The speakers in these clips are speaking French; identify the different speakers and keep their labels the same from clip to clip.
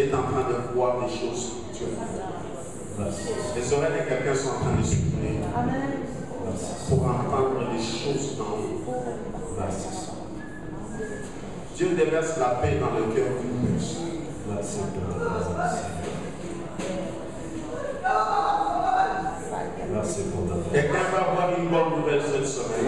Speaker 1: est en train de voir des choses spirituelles. Les oreilles de quelqu'un sont en train de s'ouvrir pour entendre des choses en haut. Dieu déverse la paix dans le cœur d'une personne. Quelqu'un va avoir une bonne nouvelle cette semaine.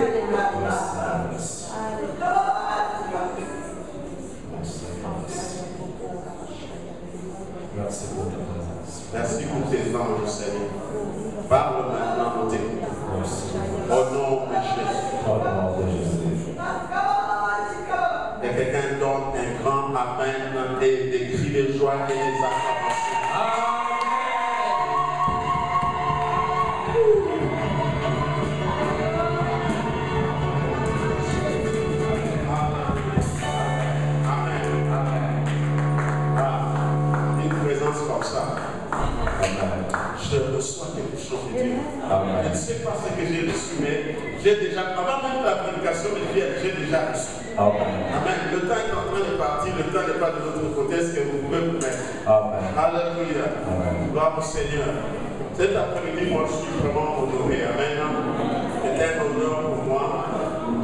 Speaker 1: Merci pour tes anges, Seigneur. Parle maintenant, nous t'écoutons. Au nom de Jésus. Et quelqu'un donne un grand amen et des cris de joie et des acclamations. Je reçois quelque chose de Dieu. Je ne sais pas ce que j'ai reçu, mais j'ai déjà, avant même la prédication, j'ai déjà reçu. Amen. Le temps est en train de partir, le temps n'est pas de l'autre côté. Est-ce que vous pouvez vous mettre? Alléluia. Gloire au Seigneur. Cet après-midi, moi, je suis vraiment honoré. Amen. C'est un honneur pour moi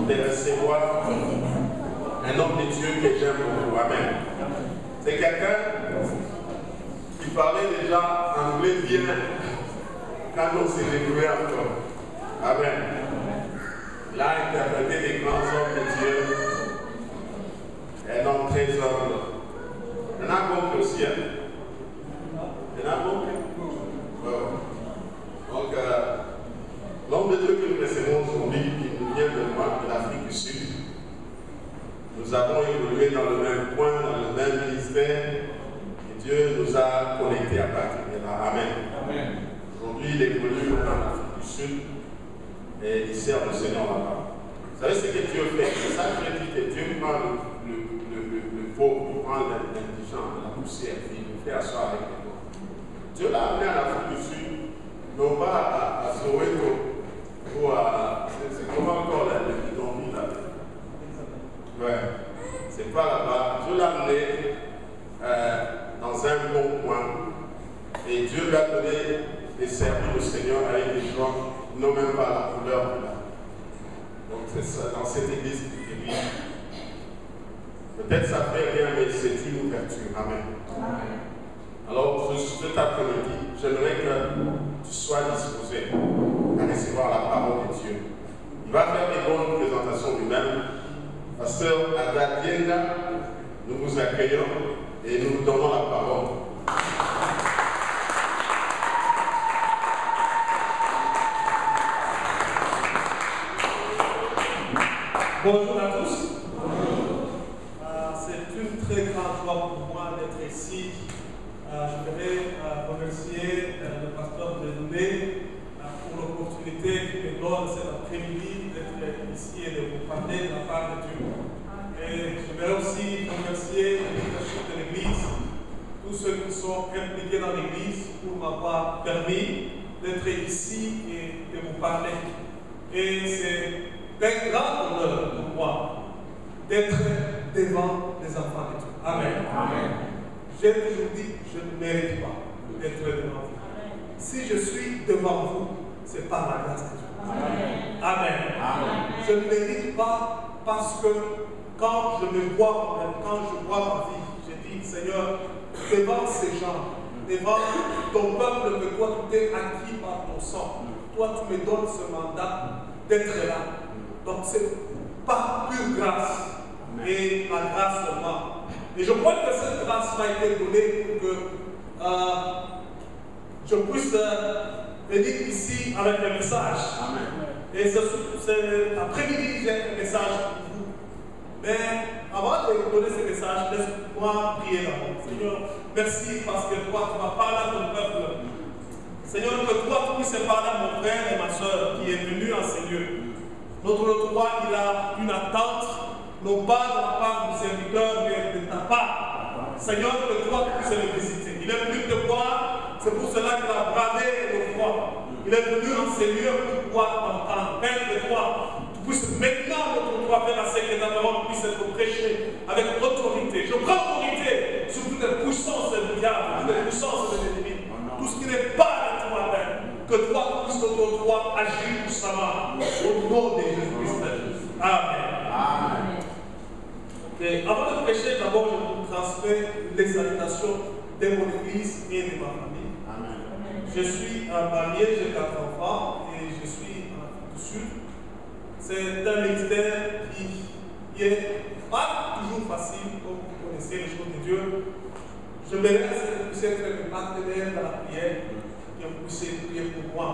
Speaker 1: de recevoir un homme de Dieu que j'aime beaucoup. Amen. C'est quelqu'un qui parlait déjà anglais bien quand on s'est découvert encore. Amen. Il a interprété des grands hommes de Dieu, un homme très humble. Il y en a beaucoup aussi. Il y en a beaucoup. Donc, l'homme de Dieu que nous recevons aujourd'hui, qui nous vient de l'Afrique du Sud, nous avons évolué dans le même coin, dans le même ministère. Dieu nous a connectés à partir de là. Amen. Aujourd'hui, il évolue dans l'Afrique du Sud et il sert le Seigneur là-bas. Vous savez ce que Dieu fait? C'est ça que je dis, que Dieu prend le pauvre, il prend l'indigent, la poussière, et il nous fait asseoir avec les pauvres. Dieu l'a amené à l'Afrique du Sud, non pas à Soweto ou à. C'est comment encore le bidonville là? Ouais, c'est pas là-bas. Dieu l'a amené dans un bon coin. Et Dieu lui a donné de servir le Seigneur avec des gens qui n'ont même pas la couleur de là. Donc c'est ça, dans cette église qui vit. Peut-être ça fait rien, mais c'est une ouverture. Amen. Alors cet après-midi, j'aimerais que tu sois disposé à recevoir la parole de Dieu. Il va faire des bonnes présentations lui-même. Pasteur Adatienda, nous vous accueillons et nous vous donnons la parole.
Speaker 2: Bonjour à tous. C'est une très grande joie pour moi d'être ici. Je voudrais remercier le pasteur Delouné pour l'opportunité qu'il me donne cet après-midi d'être ici et de vous parler de la part de Dieu. Et je voudrais aussi remercier le leadership de l'Église, tous ceux qui sont impliqués dans l'Église pour m'avoir permis d'être ici et de vous parler. Et c'est un grand honneur pour moi d'être devant les enfants de Dieu. Amen. Amen. J'ai toujours dit, je ne mérite pas d'être devant vous. Si je suis devant vous, c'est par la grâce de Dieu. Amen. Amen. Amen. Je ne mérite pas parce que quand je me vois moi-même, quand je vois ma vie, je dis, Seigneur, devant ces gens, devant ton peuple que toi tu t'es acquis par ton sang, toi tu me donnes ce mandat d'être là. Donc c'est par pure grâce et la grâce seulement. Et je crois que cette grâce m'a été donnée pour que je puisse venir ici avec un message. Amen. Et cet après-midi, j'ai un message pour vous. Mais avant de donner ce message, laisse-moi prier d'abord. Seigneur, merci parce que toi, tu vas parler à ton peuple. Seigneur, que toi, tu puisses parler à mon frère et ma soeur qui est venu en ces lieux. Notre roi, il a une attente, non pas de la part du serviteur, mais de ta part. Seigneur, que toi, tu puisses le visiter. Il est venu te voir, c'est pour cela qu'il a bravé le froid. Il est venu en ces lieux pour pouvoir t'entendre. Père de toi, tu puisses maintenant, notre roi, faire à ce que ta parole puisse être prêchée avec autorité. Je prends autorité sur toutes les puissances diable, toutes les puissances de l'ennemi, tout ce qui n'est pas de toi, Père, que toi, Christ, notre toi, agis puissamment au nom de Jésus-Christ. Amen. Et avant de prêcher, d'abord, je vous transmets les salutations de mon église et de ma famille. Amen. Je suis marié, j'ai 4 enfants et je suis en Afrique du Sud. C'est un ministère qui est pas toujours facile, comme vous connaissez les choses de Dieu. Je me laisse que vous puissiez être mes partenaires dans la prière, que vous puissiez prier pour moi.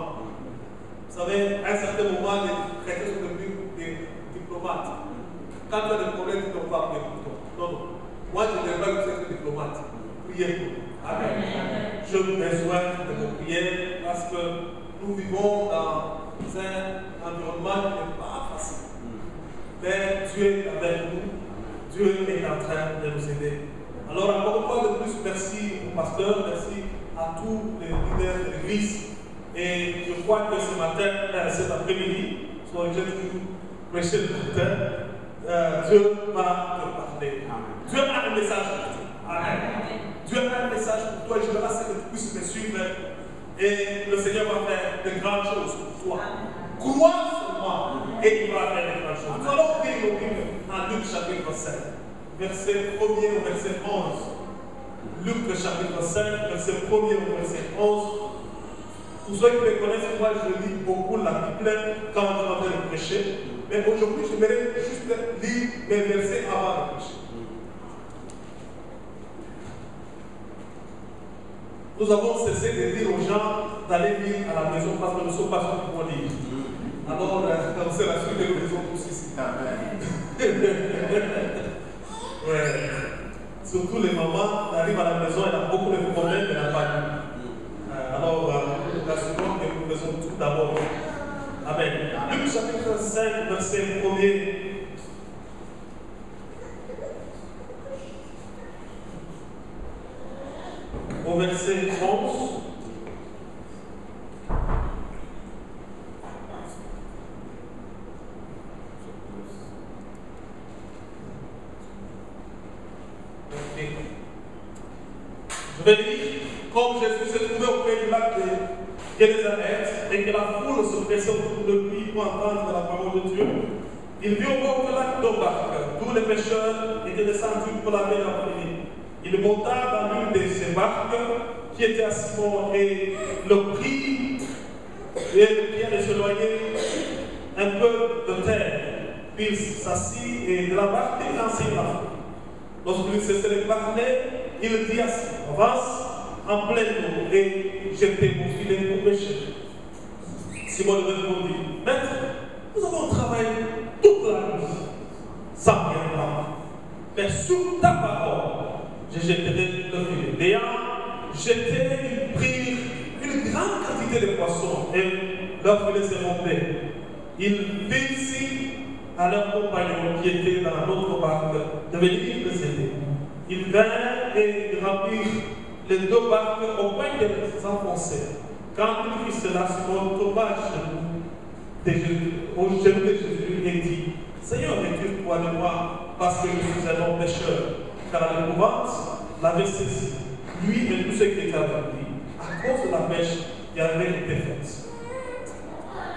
Speaker 2: Vous savez, à un certain moment, les chrétiens sont devenus des diplomates. Quand tu as des problèmes, tu ne peux pas prier pour toi. Non, non. Moi, je n'aimerais pas que vous soyez diplomate. Priez pour moi. Amen. J'ai besoin de vos prières parce que nous vivons dans un environnement qui n'est pas facile. Mais Dieu est avec nous. Dieu est en train de nous aider. Alors, encore une fois de plus, merci au pasteur, merci à tous les leaders de l'église. Et je crois que ce matin, cet après-midi, soit j'ai toujours prêché le matin, Dieu va te parler. Amen. Dieu a un message pour toi. Amen. Dieu a un message pour toi et je veux assez que tu puisses me suivre. Et le Seigneur va faire de grandes choses pour toi. Crois sur moi et il va faire de grandes choses. Nous allons lire le Bible en Luc chapitre 5, verset 1er au verset 11. Luc chapitre 5, verset 1er au verset 11. Pour ceux qui me connaissent, moi je lis beaucoup la Bible quand je suis en train de prêcher. Mais aujourd'hui, je vais juste lire mes versets avant de prêcher. Nous avons cessé de dire aux gens d'aller lire à la maison parce que nous ne sommes pas ceux qui vont lire. Alors, c'est la suite que nous faisons tous ici. Amen. Ouais. Surtout les mamans arrivent à la maison, elle a beaucoup de problèmes, elle n'a pas lu. Alors, nous assurons que nous faisons tout d'abord. Amen. Luc chapitre 5, verset 1er. Au verset 11. Je vais lire, comme Jésus s'est trouvé auprès du lac de Génézareth et que la foule se pressait autour de lui pour entendre la parole de Dieu, il vit au bord du lac deux barques, d'où les pêcheurs étaient descendus pour la mer après-midi. Il monta dans l'une de ces barques qui était à Simon et le prit et Pierre s'éloignait un peu de terre. Puis il s'assit et de la barque il enseigne la foule. Lorsqu'il cessait de parler, il dit à Simon, avance en pleine eau et jetez mon filet pour pêcher. Simon lui répondit, maître, nous avons travaillé toute la nuit sans rien prendre. Mais sur ta parole, je jetterai le filet. L'ayant jeté, ils prirent une grande quantité de poissons et leur filet s'est rompé. Ils virent ici à leurs compagnons qui étaient dans l'autre barque de venir les aider. Ils vinrent et remplirent les deux barques au point qu'elles s'enfonçaient. Quand ils virent cela, Simon tomba au genou de Jésus et dit, Seigneur, retire-toi de moi parce que je suis un homme pécheur. Car l'épouvante l'avait saisi, lui et tous ceux qui étaient avec lui, à cause de la pêche qui avait été faite.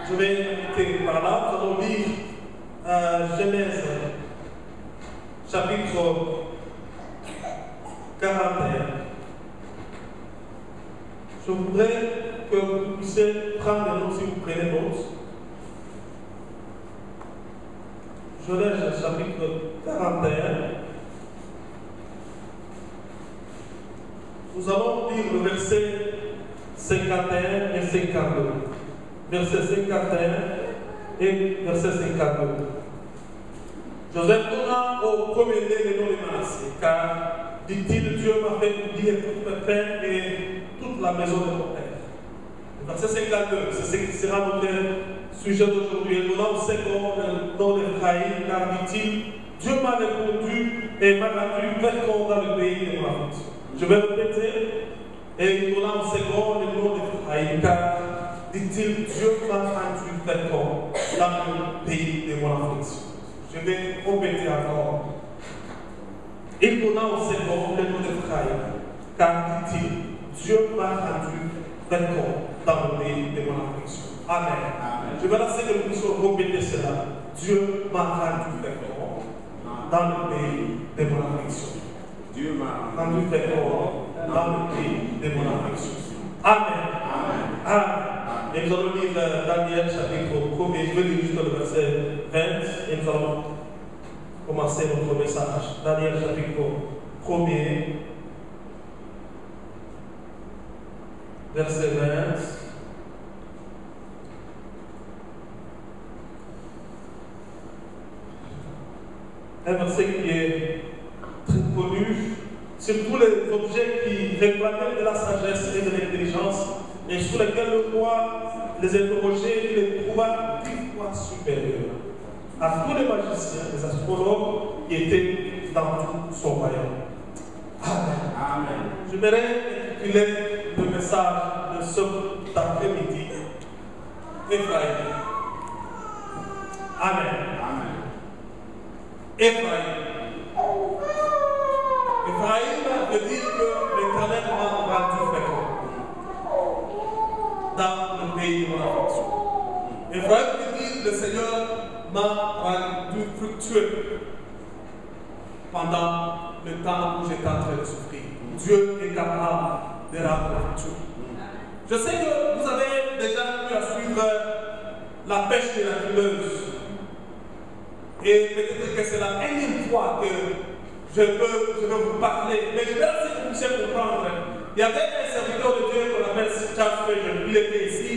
Speaker 2: Je vais arrêter par là, nous allons lire Genèse, chapitre 41. Je voudrais que vous puissiez prendre des notes si vous prenez notes. Genèse, chapitre 41. Nous allons lire le verset 51 et 52. Verset 51 et verset 52. Joseph donna au premier-né le nom de Manassé, car, dit-il, Dieu m'a fait oublier toutes mes peines et toute la maison de mon père. Le verset 52, c'est ce qui sera notre sujet d'aujourd'hui. Il donna au second le nom d'Ephraïm, car, dit-il, Dieu m'a répondu et m'a rendu fécond dans le pays de mon affliction. Je vais répéter, et il donna au second le nom d'Ephraïm, car, dit-il, Dieu m'a rendu fécond dans le pays de mon affliction. Je vais répéter encore. Il donna au second le nom d'Ephraïm, car dit-il, Dieu m'a rendu d'accord dans le pays de mon affliction. Amen. Je vais lancer que nous puissions répéter cela. Dieu m'a rendu d'accord dans le pays de mon affliction. Dieu m'a rendu d'accord dans le pays de mon affliction. Amen. Amen. Et nous allons lire Daniel chapitre 1er. Je vais lire juste le verset 20 et nous allons commencer notre message. Daniel chapitre 1er, verset 20. Un verset qui est très connu, sur tous les objets qui réclamaient de la sagesse et de l'intelligence, et sur lesquels le roi les interrogeait et les trouva 10 fois supérieurs à tous les magiciens, les astrologues qui étaient dans tout son royaume. Amen. Je voudrais intituler le message de cet après-midi, Ephraïm. Amen. Ephraïm. Ephraïm veut dire que l'Éternel m'a rendu fécond dans le pays de mon affliction. Ephraïm veut dire le Seigneur m'a rendu fructueux pendant le temps où j'étais en train de souffrir. Dieu est capable de rendre fructueux. Je sais que vous avez déjà pu suivre la pêche de la fileuse. Et peut-être que c'est la énième fois que je vais vous parler, mais je vais essayer que vous puissiez comprendre. Il y avait un serviteur de Dieu qu'on appelle Charles Spurgeon. Il était ici,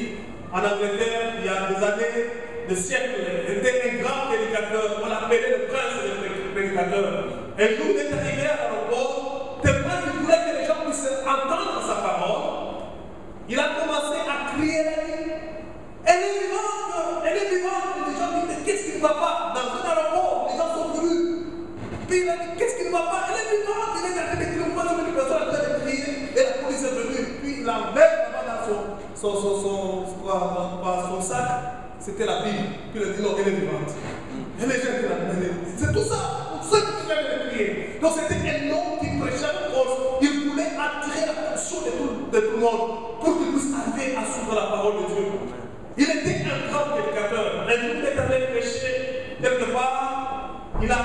Speaker 2: en Angleterre, il y a des années, des siècles. Il était un grand prédicateur. On l'appelait le prince des prédicateurs. Un jour, il est arrivé à l'aéroport, tellement qu'il voulait que les gens puissent entendre sa parole. Il a commencé à crier. Elle est vivante, elle est vivante. Les gens disent, mais qu'est-ce qui ne va pas? Dans un aéroport, les gens sont venus. Puis il a dit, qu'est-ce qui ne va pas? Elle est vivante, elle est en train de crier. Moi, je me dis, personne en train de crier. Et la police est venue. Puis il l'enlève dans son sac. C'était la Bible. Puis il a dit, non, elle est vivante. Elle est jeune, c'est tout ça. Pour ceux qui viennent de crier. Donc c'était un homme qui prêchait une cause. Il voulait attirer l'attention de tout le monde pour qu'il puisse arriver à suivre la parole de Dieu. Il était un grand prédicateur. Un jour, il est allé prêcher quelque part. Il a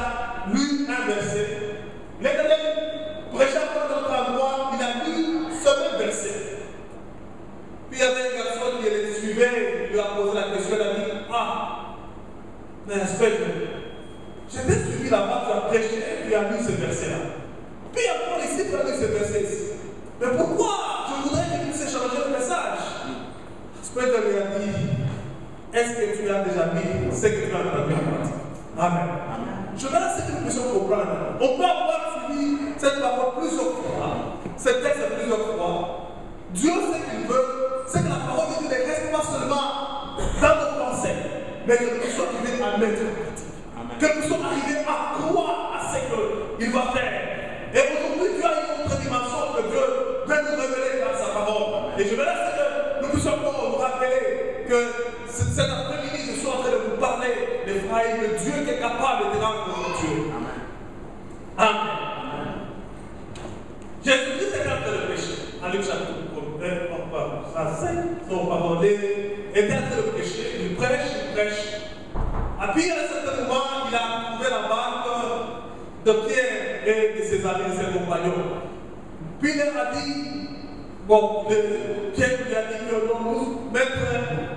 Speaker 2: lu un verset. Il est allé prêcher à un autre endroit. Il a lu ce même verset. Puis il y avait un garçon qui le suivait. Il lui a posé la question. Il a dit, mais je t'ai suivi là-bas, tu as prêché, tu as lu ce verset-là. Puis encore ici, tu as lu ce verset-ci. Mais pourquoi? Je voudrais que tu puisses changer le message. Spurgeon lui a dit, est-ce que tu as déjà mis ce que tu as entendu en pratique? Amen. Je vais laisser que nous puissions comprendre. On peut avoir suivi cette parole plusieurs fois, ce texte plusieurs fois. Dieu sait qu'il veut, c'est que la parole de Dieu ne reste pas seulement dans nos pensées, mais que nous puissions arriver à mettre en pratique. Que nous puissions arriver à croire à ce qu'il va faire. Et aujourd'hui, Dieu a une autre dimension que Dieu veut nous révéler dans sa parole. Et je vais laisser que nous puissions nous rappeler que cet après-midi, je suis en train de vous parler d'Ephraïm, de Dieu qui est capable de rendre notre Dieu. Amen. Jésus-Christ est en train de prêcher. En Luc chapitre 5, son parole était en train de prêcher. Il prêche. Et puis à un certain moment, il a trouvé la barque de Pierre et de ses amis, de ses compagnons. Puis il a dit, Pierre lui a dit que non, maître,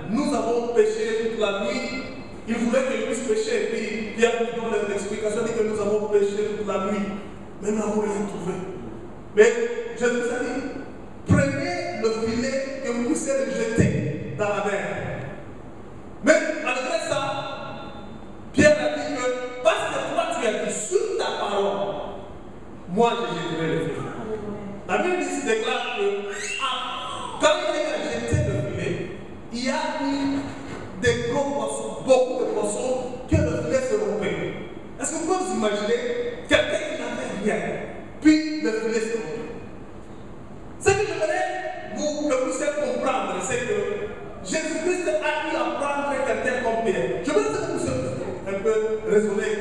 Speaker 2: nous avons péché toute la nuit. Il voulait qu'il puisse pécher. Puis Pierre lui donne l'explication, dit que nous avons péché toute la nuit. Mais nous n'avons rien trouvé. Mais Jésus a dit, prenez le filet que vous puissiez le jeter dans la mer. Mais malgré ça, Pierre a dit que parce que toi tu as dit sur ta parole, moi je jeterai le filet. La Bible ici déclare que quand il a jeté le filet, il y a eu des gros poissons, beaucoup de poissons, que le filet se rompait. Est-ce que vous pouvez vous imaginer quelqu'un qui n'avait rien, puis le filet se rompait? Ce que je voudrais que vous puissiez comprendre, c'est que Jésus-Christ a pu apprendre quelqu'un comme Pierre. Je voudrais que vous puissiez un peu raisonner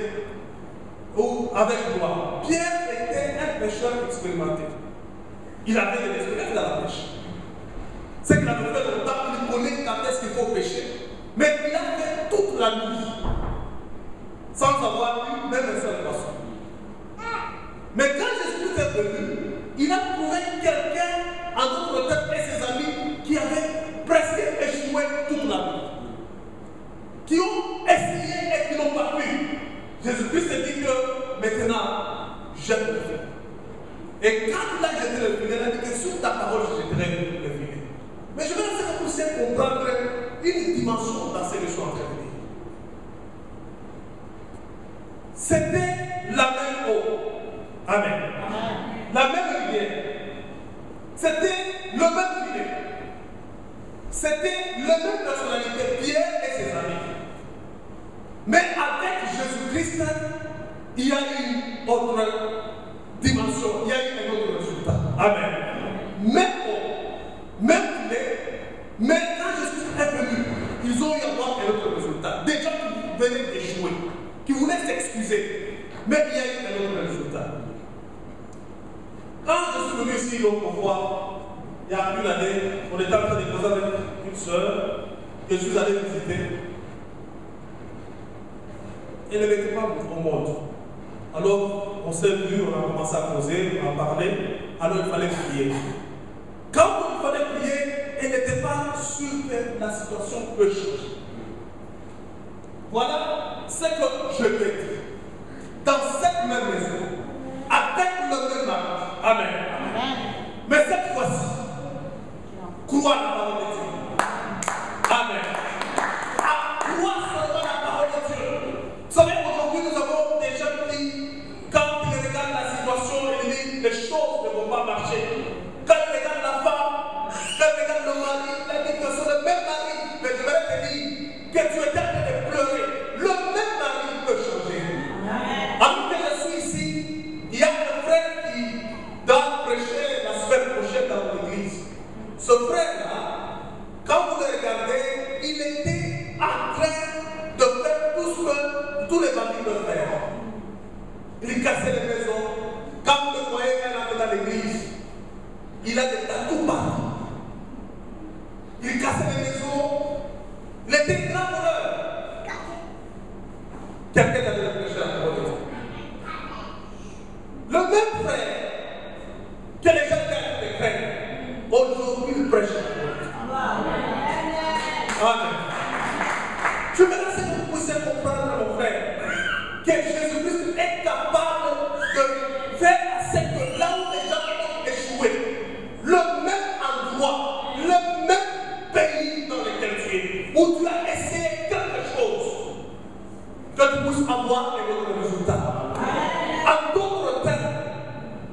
Speaker 2: avec moi. Pierre était un pécheur expérimenté. Il avait de l'expérience dans la pêche. C'est qu'il avait fait longtemps, il connaît quand est-ce qu'il faut pêcher. Mais il a fait toute la nuit sans avoir eu même un seul poisson. Mais quand Jésus est venu, il a trouvé quelqu'un, en d'autres termes, et ses amis, qui avaient presque échoué toute la nuit. Qui ont essayé et qui n'ont pas pu. Jésus-Christ a dit que maintenant, jette le filet. Et quand il a jeté le filet, il a dit que sur ta parole, je jetterai le filet. Mais je vais laisser vous pousser comprendre une dimension dans ce que je suis en train de dire. C'était la même eau. Amen. La même rivière. C'était le même filet. C'était la même personnalité, Pierre et ses amis. Mais avec Jésus-Christ, il y a une autre dimension, il y a eu un autre résultat. Amen. Même eau, même filet, mais quand Jésus est venu, ils ont eu à avoir un autre résultat. Des gens qui venaient d'échouer, qui voulaient s'excuser, mais il y a eu un autre résultat. Quand je suis venu ici l'autre fois, il y a une année, on était en train de causer avec une soeur que je suis allé visiter. Elle n'était pas au monde. Alors, on s'est vu, on a commencé à causer, à parler. Alors, il fallait prier. Quand il fallait prier, elle n'était pas sûre que la situation peut changer. Voilà ce que je lui ai dit. Dans cette même maison, avec le même mari. Amen. Mais cette fois-ci, crois la parole de Dieu. Amen. À croire seulement la parole de Dieu. Vous savez, aujourd'hui, nous avons des gens qui, quand ils regardent la situation, ils disent les choses ne vont pas marcher. Quand ils regardent la femme, quand ils regardent le mari, ils disent que c'est le même mari. Mais je vais te dire que tu es en train de pleurer. Le même mari peut changer. Alors que je suis ici, il y a un frère qui doit prêcher la semaine prochaine dans l'église. Ce frère-là, quand vous le regardez, il était en train de faire tout ce que tous les bandits peuvent faire. Il cassait les maisons. Quand vous le voyez dans l'église, il a des tatous partout. Il cassait les maisons. Il était un grand voleur. Quelqu'un a déjà prêché la parole de Dieu. Le même frère que les gens gardent les frères, aujourd'hui il prêche la parole de Dieu. Amen. Je me laisse que vous puissiez comprendre, mon frère, que Jésus-Christ est capable de faire à ce que là où les gens ont échoué, le même endroit, le même pays dans lequel tu es, où tu as essayé quelque chose, que tu puisses avoir un autre résultat. En d'autres termes,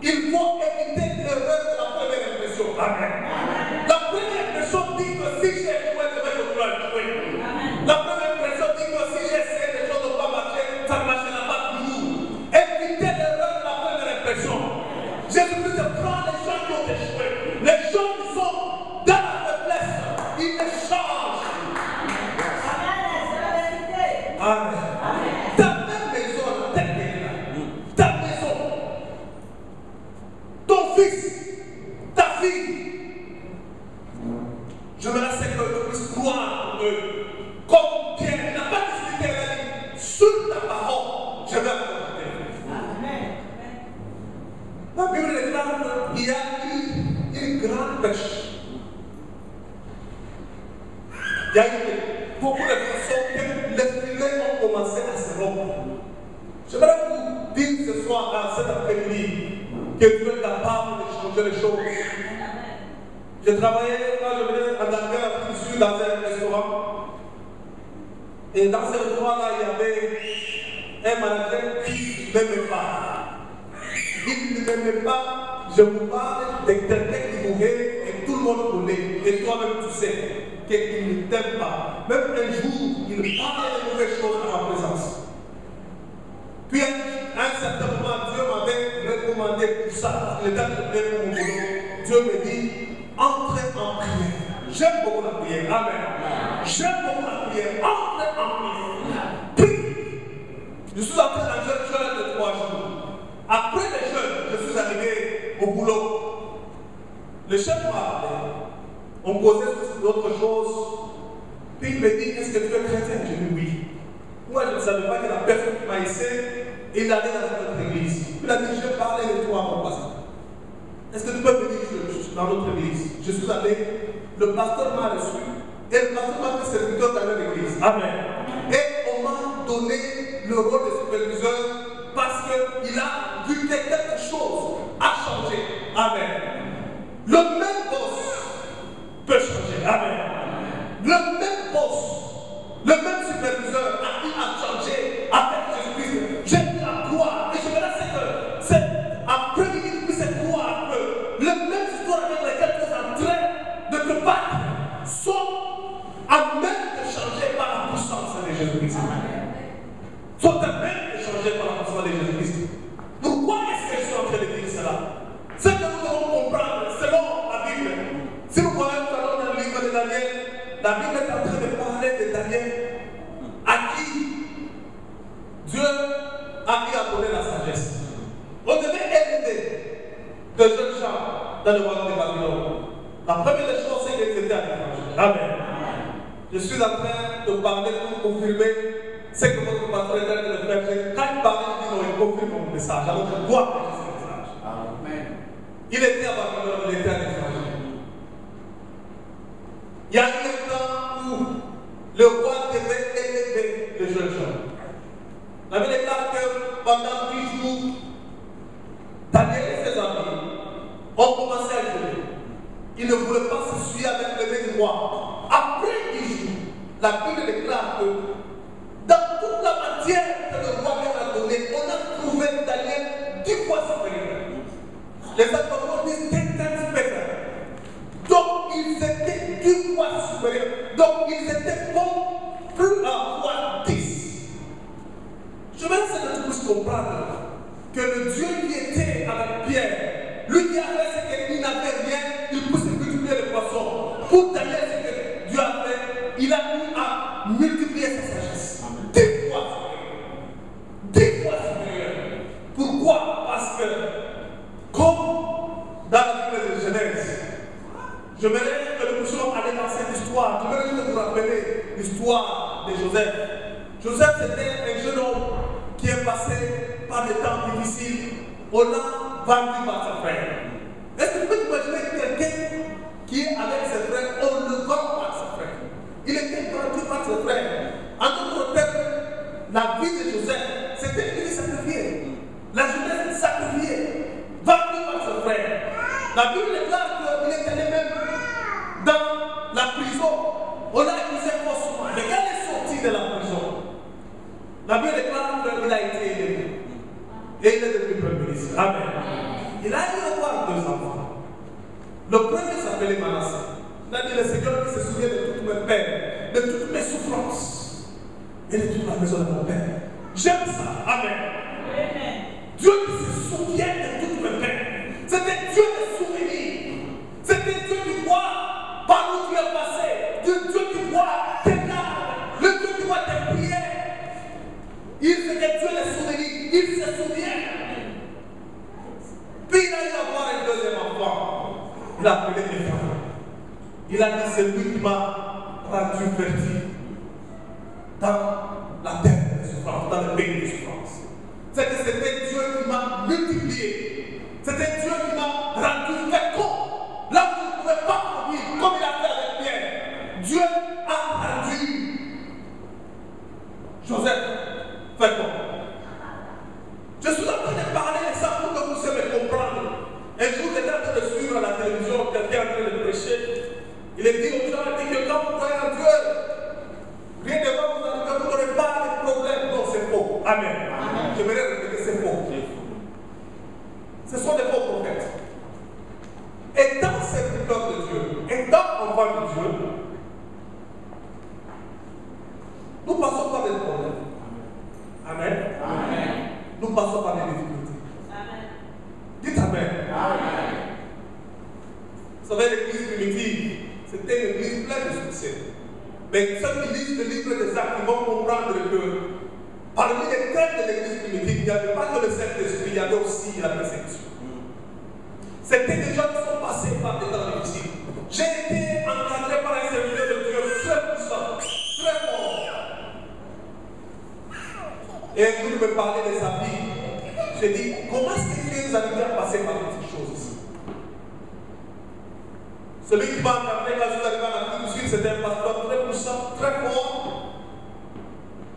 Speaker 2: il faut éviter l'erreur de la première impression. Amen. La première impression dit que si j'ai échoué, je vais continuer à échouer. La première impression dit que si j'ai essayé, les choses n'ont pas marché, ça ne marchera pas toujours. Évitez l'erreur de la première impression. Jésus-Christ prend les gens qui ont échoué, les gens qui sont dans la faiblesse, il les change. Amen. Ta même maison, telle qu'elle est là, ta maison, ton fils, ta fille, je me laisse que tu puisses croire en eux. Comme Pierre, il n'a pas discuté, il a dit, sur ta parole, je vais apporter. La Bible déclare qu'il y a une grande pêche. Il y a eu beaucoup de façons que les filets ont commencé à se rompre. J'aimerais vous dire ce soir, cet après-midi, que Dieu est capable de changer les choses. J'ai travaillé quand je venais en Angleterre, je suis dans un restaurant. Et dans ce restaurant-là, il y avait un manager qui ne m'aimait pas. Il ne m'aimait pas. Je vous parle de quelqu'un qui mourait et tout le monde connaît. Et toi-même, tu sais qu'il ne t'aime pas. Même un jour, il parlait de mauvaises choses en ma présence. Puis à un certain moment, Dieu m'avait recommandé pour ça, parce qu'il était en train de prier pour mon boulot. Dieu me dit, entrez en prière. J'aime beaucoup la prière. Amen. J'aime beaucoup la prière. Entrez en prière. Prie. Je suis entré dans un jeûne de 3 jours. Après le jeûne, je suis arrivé au boulot. Le chef m'a appelé. On causait d'autres choses. Puis il me dit, est-ce que tu es chrétien? J'ai dit oui. Moi, je ne savais pas que la personne qui m'a essayé, il allait dans notre église. Il a dit, je vais parler de toi, mon pasteur. Est-ce que tu peux venir dans notre église? Je suis allé, le pasteur m'a reçu, et le pasteur m'a fait serviteur dans notre église. Amen. Et on m'a donné le rôle de superviseur parce qu'il a vu que quelque chose a changé. Amen. Le même boss peut changer. Amen. Le même boss, le même superviseur a changé avec Jésus-Christ. J'ai vu la gloire. Et je me laisse que c'est après-midi depuis cette gloire que les mêmes histoires avec lesquelles tu es en train de te battre sont à même de changer par la puissance de Jésus-Christ. Sont à même de changer par la puissance de Jésus-Christ. Pourquoi est-ce que je suis en train de dire cela? C'est que nous devons comprendre selon la Bible. Si vous voyez dans le livre de Daniel, la Bible est en train de parler de Daniel à qui Dieu a donné la sagesse. On devait élever de jeunes gens dans le royaume de Babylone. La première des choses, c'est qu'ils étaient à l'étranger. Amen. Je suis en train de parler pour confirmer ce que votre pasteur est en train de faire. Quand il parlait, il dit non, il confirme mon message. Alors je dois faire ce message. Amen. Il était à Babylone, il était à l'étranger. Il y a eu un temps où le roi devait élever les jeunes gens. La Bible déclare que pendant 10 jours, Daniel et ses amis ont commencé à jeûner. Ils ne voulaient pas se suivre avec le lever du roi. Après 10 jours, la Bible déclare que dans toute la matière que le roi leur a donnée, on a trouvé Daniel 10 fois supérieur. Les apôtres disent 10 times better. Donc ils étaient 10 fois supérieurs. Donc ils étaient bons plus à fois 10. Je veux que tu puisses comprendre que le Dieu qui était avec Pierre, lui qui a fait ce qu'il n'avait rien, il pousse multiplier les poissons. Pour Daniel, ce que Dieu a fait, il a eu à multiplier sa sagesse. 10 fois supérieur. 10 fois supérieur. Pourquoi? Parce que, comme dans la Bible de Genèse, je voudrais que nous puissions aller dans cette histoire. Je voudrais juste vous rappeler l'histoire de Joseph. Joseph, c'était un jeune homme qui est passé par des temps difficiles. On l'a vendu par ses frères. Est-ce que tu peux imaginer quelqu'un qui est avec ses frères, on le vend par ses frères? Il était vendu par ses frères. En d'autres termes, la vie de Joseph, c'était une vie sacrifiée. La jeunesse sacrifiée, vendue par ses frères. La Bible déclare qu'il est allé même dans la prison. On l'a accusé faussement. Mais quand il est sorti de la prison, la Bible déclare qu'il a été élevé. Et il est devenu premier ministre. Amen. Il a eu avoir 2 enfants. Le premier s'appelait Manassé. Il a dit, le Seigneur qui se souvient de toutes mes peines, de toutes mes souffrances et de toute la maison de mon père. J'aime ça. Amen. Amen. Dieu qui se souvient de toutes mes peines. C'était Dieu des souvenirs. C'était Dieu qui voit par où tu es passé. Dieu qui voit tes larmes. Le Dieu qui voit tes prières. C'était Dieu des souvenirs. Il se souvient. Puis il a eu à avoir un deuxième enfant. Il a appelé Ephraim. Il a dit, c'est lui qui m'a rendu fertile dans la terre de souffrance, dans le pays de souffrance. C'est que c'était Dieu qui m'a multiplié. C'était Dieu qui m'a rendu fécond. Là où je ne pouvais pas produire, comme il a fait avec Pierre. Dieu a rendu Joseph fécond. Je suis en train de parler de ça pour que vous puissiez me comprendre. Un jour, j'étais en train de suivre à la télévision, quelqu'un en train de prêcher. Il est dit aux gens, il dit que quand vous croyez en Dieu, rien ne va vous arriver, vous n'aurez pas de problème. Non, c'est faux. Amen. Amen. Je vais répéter, c'est faux. Ce sont des faux prophètes. Étant serviteur de Dieu, étant enfant de Dieu, nous passons par des problèmes. Amen. Amen. Nous passons par des difficultés. Amen. Dites Amen. Amen. Vous savez, l'église primitive, c'était une église pleine de succès. Mais ceux qui lisent le livre des Actes, ils vont comprendre que parmi les traits de l'église primitive, il n'y avait pas que le Saint-Esprit, il y avait aussi la persécution. C'était des gens qui sont passés par des temps difficiles. J'ai été encadré par un serviteur de Dieu très puissant, très fort. Et un jour, il me parlait de sa vie. J'ai dit, comment est-ce que Dieu nous a arrivé à passer par toutes ces choses ici? Celui qui m'a encadré quand je suis arrivé en Afrique du Sud, c'était un pasteur très puissant, très fort.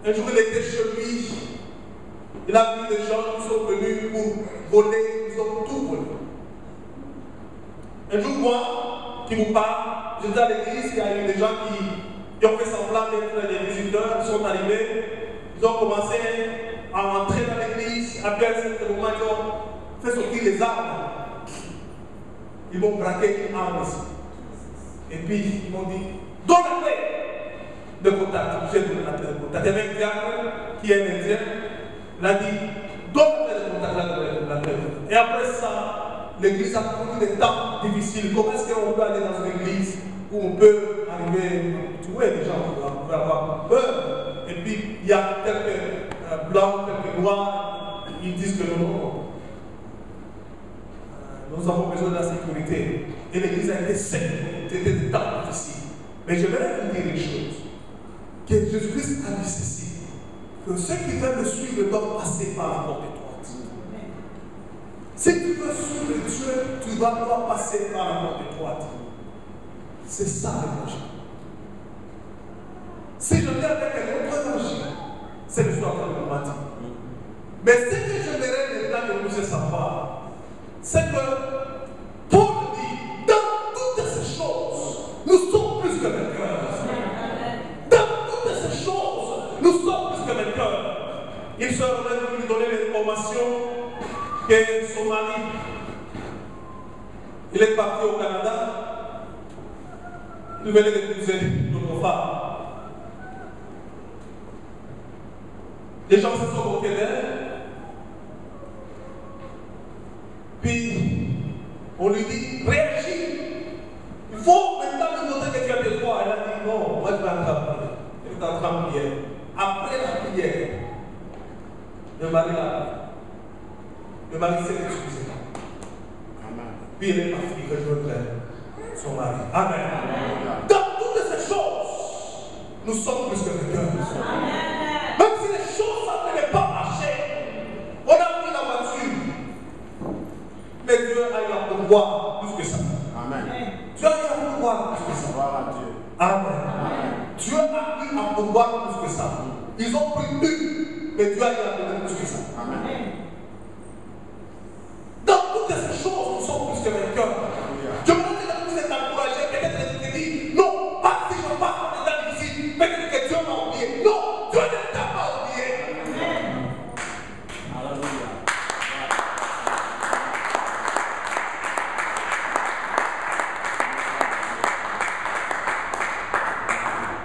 Speaker 2: Un jour, il était chez lui. Il a vu des gens qui sont venus pour voler, ils ont tout volé. Un jour, moi, qui vous parle, j'étais à l'église, il y a eu des gens qui ont fait semblant d'être des visiteurs, ils sont arrivés, ils ont commencé à entrer dans l'église, à bien certain moment, ils ont fait sortir les armes. Ils m'ont braqué une arme ici. Et puis, ils m'ont dit, donne la clé de contact. J'ai donné la clé de contact. Il y avait un diable qui est un Indien. Il a dit, donne la clé de contact, la clé de contact. Et après ça, l'église a connu des temps difficiles. Comment est-ce qu'on peut aller dans une église où on peut arriver, tu vois, des gens on peut avoir peur. Et puis, il y a quelques blancs, quelques noirs, ils disent que non, nous avons besoin de la sécurité. Et l'église a été saine. C'était des temps difficiles. Mais j'aimerais vous dire une chose. Que Jésus-Christ a dit ceci. Que ceux qui veulent le suivre doivent passer par la porte étroite. Si tu veux suivre Dieu, tu dois passer par la porte étroite. C'est ça l'évangile. Si je viens avec un autre évangile, c'est le soir de le matin. Mais ce que j'aimerais maintenant que vous savoir, c'est que Paul dit, dans toutes ces choses, nous sommes plus que vainqueurs. Dans toutes ces choses, nous sommes plus que vainqueurs. Il se relève pour lui donner l'information que son mari, il est parti au Canada, il venait d'épouser notre femme. Les gens se sont moqués d'elle. Puis, on lui dit, réagis. Il faut maintenant lui montrer que tu as des droits. Elle a dit, non, moi je vais entrer en prière. Elle est en train de prier. Après la prière, le mari s'est excusé. Puis elle est partie rejoindre son mari. Amen. Dans toutes ces choses, nous sommes plus que vainqueurs. Même si les choses n'avaient pas marché, on a pris la voiture. Mais Dieu a eu à pouvoir plus que ça. Amen. Dieu a eu à pouvoir plus que ça. Amen. Dieu a eu à pouvoir plus que ça. Ils ont pris une, mais Dieu a eu à pouvoir plus que ça. Amen. Dans toutes ces choses, nous sommes plus que vainqueurs. Je me dis que vous êtes encouragés, peut-être que tu te dis, non, pas si je passe par des temps difficiles, peut-être que Dieu m'a oublié. Non, Dieu ne t'a pas oublié. Alléluia.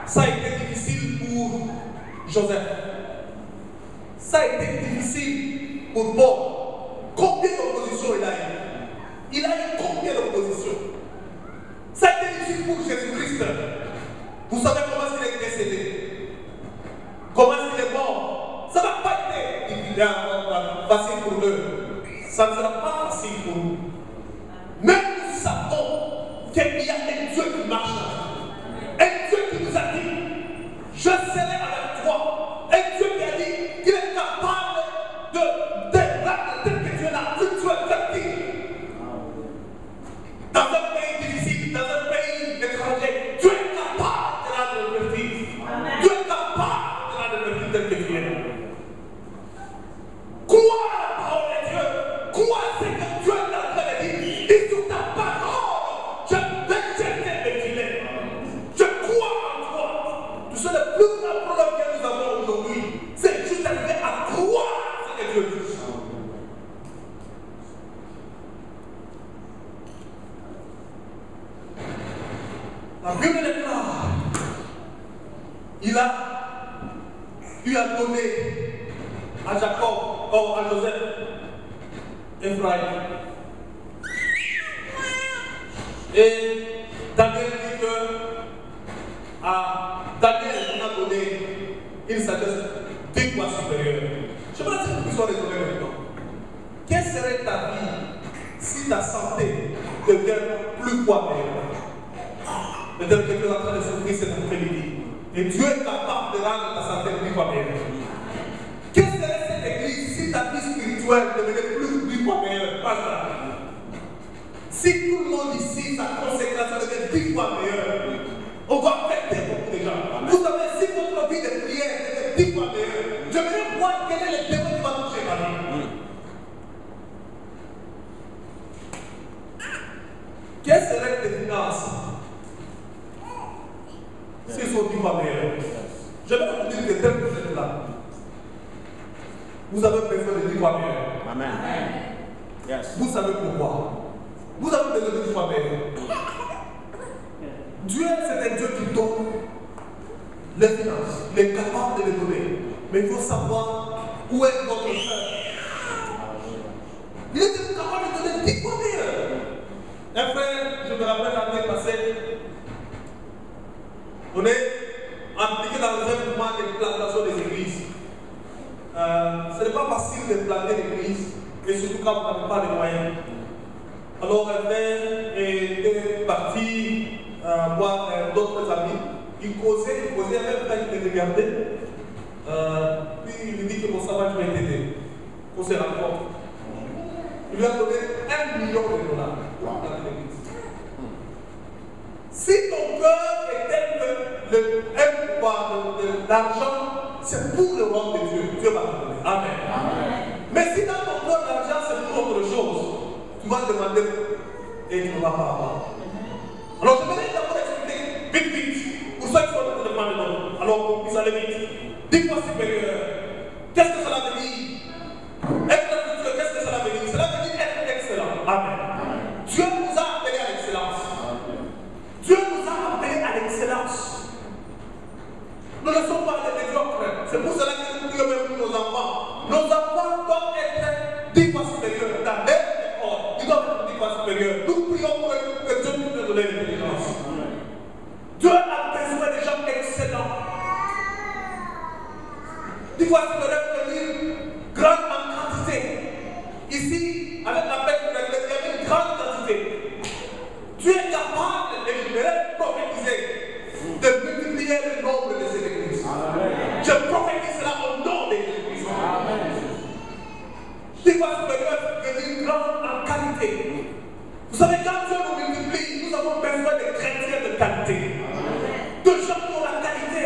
Speaker 2: Ça a été difficile pour Joseph. Ça a été difficile pour Paul. Combien d'opposition il a eu? Il a eu combien d'opposition? Ça a été difficile pour Jésus-Christ. Vous savez comment il est décédé? Comment il est mort? Ça n'a pas été facile pour eux. Ça ne sera pas facile pour nous. Même nous savons qu'il y a un Dieu qui marche avec nous. Un Dieu qui nous a dit, je serai avec toi. Un Dieu qui a dit qu'il est capable de dans un pays difficile, dans un pays étranger, Dieu est capable de rendre le fils. Dieu est capable de rendre le fils tel que tu es. Crois à la parole de Dieu. Crois à ce que Dieu est en train de dire. Et sur ta parole, je vais jeter mes filets. Je crois en toi. Tu sais, le plus grand problème que nous avons aujourd'hui, c'est juste d'arriver à croire à ce que Dieu dit. La Bible déclare, il a lui a donné à Jacob, à Joseph, Ephraïm. Et Daniel dit que à Daniel, on a donné une sagesse 10 fois supérieure. Je me dis que vous soyez raisonnés maintenant. Quelle serait ta vie si si ta santé devient plus quoi meilleure. Peut-être que tu es en train de souffrir cet après-midi. Et Dieu est capable de rendre ta santé plus quoi meilleure. Quelle serait cette église si ta vie spirituelle devenait plus quoi meilleure? Pas ça. Si tout le monde ici, sa consécration devient 10 fois meilleure, on va affecter beaucoup de gens. Vous savez, si votre vie de prière devient 10 fois meilleure, j'aimerais voir quel est le démon qui va toucher ma vie. Quelles seraient tes finances si elles sont 10 fois meilleures? Je vais vous dire que tel que vous êtes là, vous avez besoin de 10 fois meilleure.
Speaker 3: Amen. Yes.
Speaker 2: Vous savez pourquoi? Vous avez besoin de 10 fois meilleure. Dieu, c'est un Dieu qui donne les finances, il est capable de les donner. Mais il faut savoir où est votre cœur. Il est capable de donner 10 fois meilleure. Un frère, je me rappelle l'année passée, on est impliqué dans un mouvement de plantation des églises. Ce n'est pas facile de planter des églises, et surtout quand vous n'avez pas de moyens. Alors, un frère était parti voir d'autres amis. Il causait, même quand il les regardait. Puis il lui dit que mon savant, je vais t'aider. On se rencontre. Il lui a donné $1 million pour planter l'église. Si ton cœur est tel que l'argent, c'est pour le royaume de Dieu, Dieu va te donner. Amen. Mais si dans ton cœur l'argent c'est pour autre chose, tu vas demander et tu ne vas pas avoir. Alors je vais d'abord expliquer vite, pour ceux qui sont en train de demander l'autre. Alors qu'on puisse aller vite. 10 fois supérieur. Qu'est-ce que cela veut dire? Être futur, qu'est-ce que cela veut dire? Cela veut dire être excellent. Amen. Dieu nous a appelés à l'excellence. Dieu nous a appelés à l'excellence. Nous ne sommes pas des médiocres. C'est pour cela que nous prions même pour nos enfants. Nos enfants doivent être 10 fois supérieurs. Dans leur école, ils doivent être 10 fois supérieurs. Nous prions pour eux que Dieu puisse nous donner l'intelligence. Dieu a besoin de gens excellents. 10 fois supérieurs veut dire grande en quantité. Ici, avec la paix de l'Église, il y a une grande quantité. Dieu est capable, et je vais prophétiser, de multiplier le nombre de ces églises. Je prophétise cela au nom des églises. 10 fois supérieur veut dire grande en qualité. Vous savez, quand Dieu nous multiplie, nous avons besoin de chrétiens de qualité. De gens qui ont la qualité.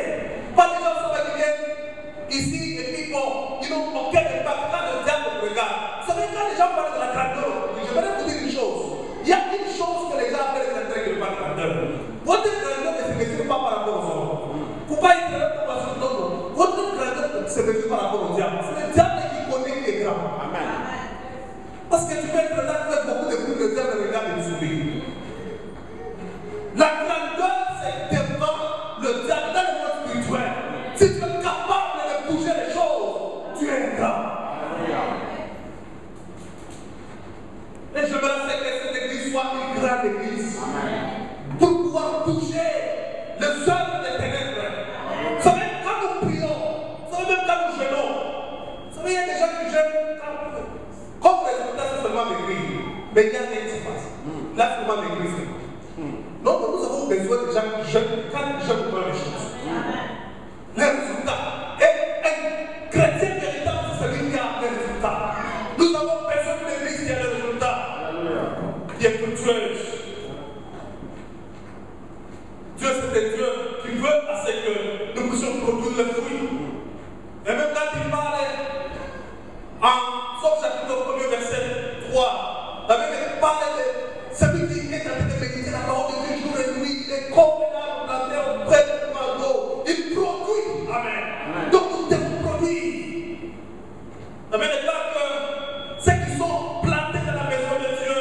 Speaker 2: Pas des gens qui viennent ici et puis bon, ils n'ont aucun impact. Quand le diable regarde, vous savez, quand les gens parlent de la grandeur, je vais vous dire une chose. Il y a une chose que les gens appellent l'intérêt de la grandeur. Votre grandeur ne se mesure pas par rapport aux hommes. Vous ne pouvez pas être pour passer le temps. Votre grandeur se mesure par rapport au diable. C'est le diable qui connaît qui est grand. Amen. Parce que tu peux être là, tu fais beaucoup de bruit, le diable regarde et sourit. La grandeur, c'est devant le diable dans le monde spirituel. Si tu es capable de bouger les choses, tu es grand. Et je me rappelle que cette église soit une grande église. Pour pouvoir bouger les œuvres des ténèbres. Vous savez, quand nous prions, vous savez même quand nous jeûnons, vous savez, il y a des gens qui jeûnent comme résultat, c'est seulement maigrir. Mais il y a rien qui se passe. Là, c'est seulement maigrir. Donc, nous avons besoin de gens qui jeûnent quand ils jeûnent pour les choses. Les résultats. Et un chrétien véritable, c'est celui qui a les résultats. Nous avons besoin d'une église qui a les résultats. Qui est fructueuse. Dieu, c'est un Dieu qui veut à ce que nous puissions produire le fruit. Et même quand il parle en Somme chapitre 1er, verset 3, la Bible parle de celui qui est en train de méditer la parole de Dieu jour et nuit, il est comme un arbre planté auprès du courant d'eau. Il produit. Amen. Donc nous devons produire. La Bible déclare que ceux qui sont plantés dans la maison de Dieu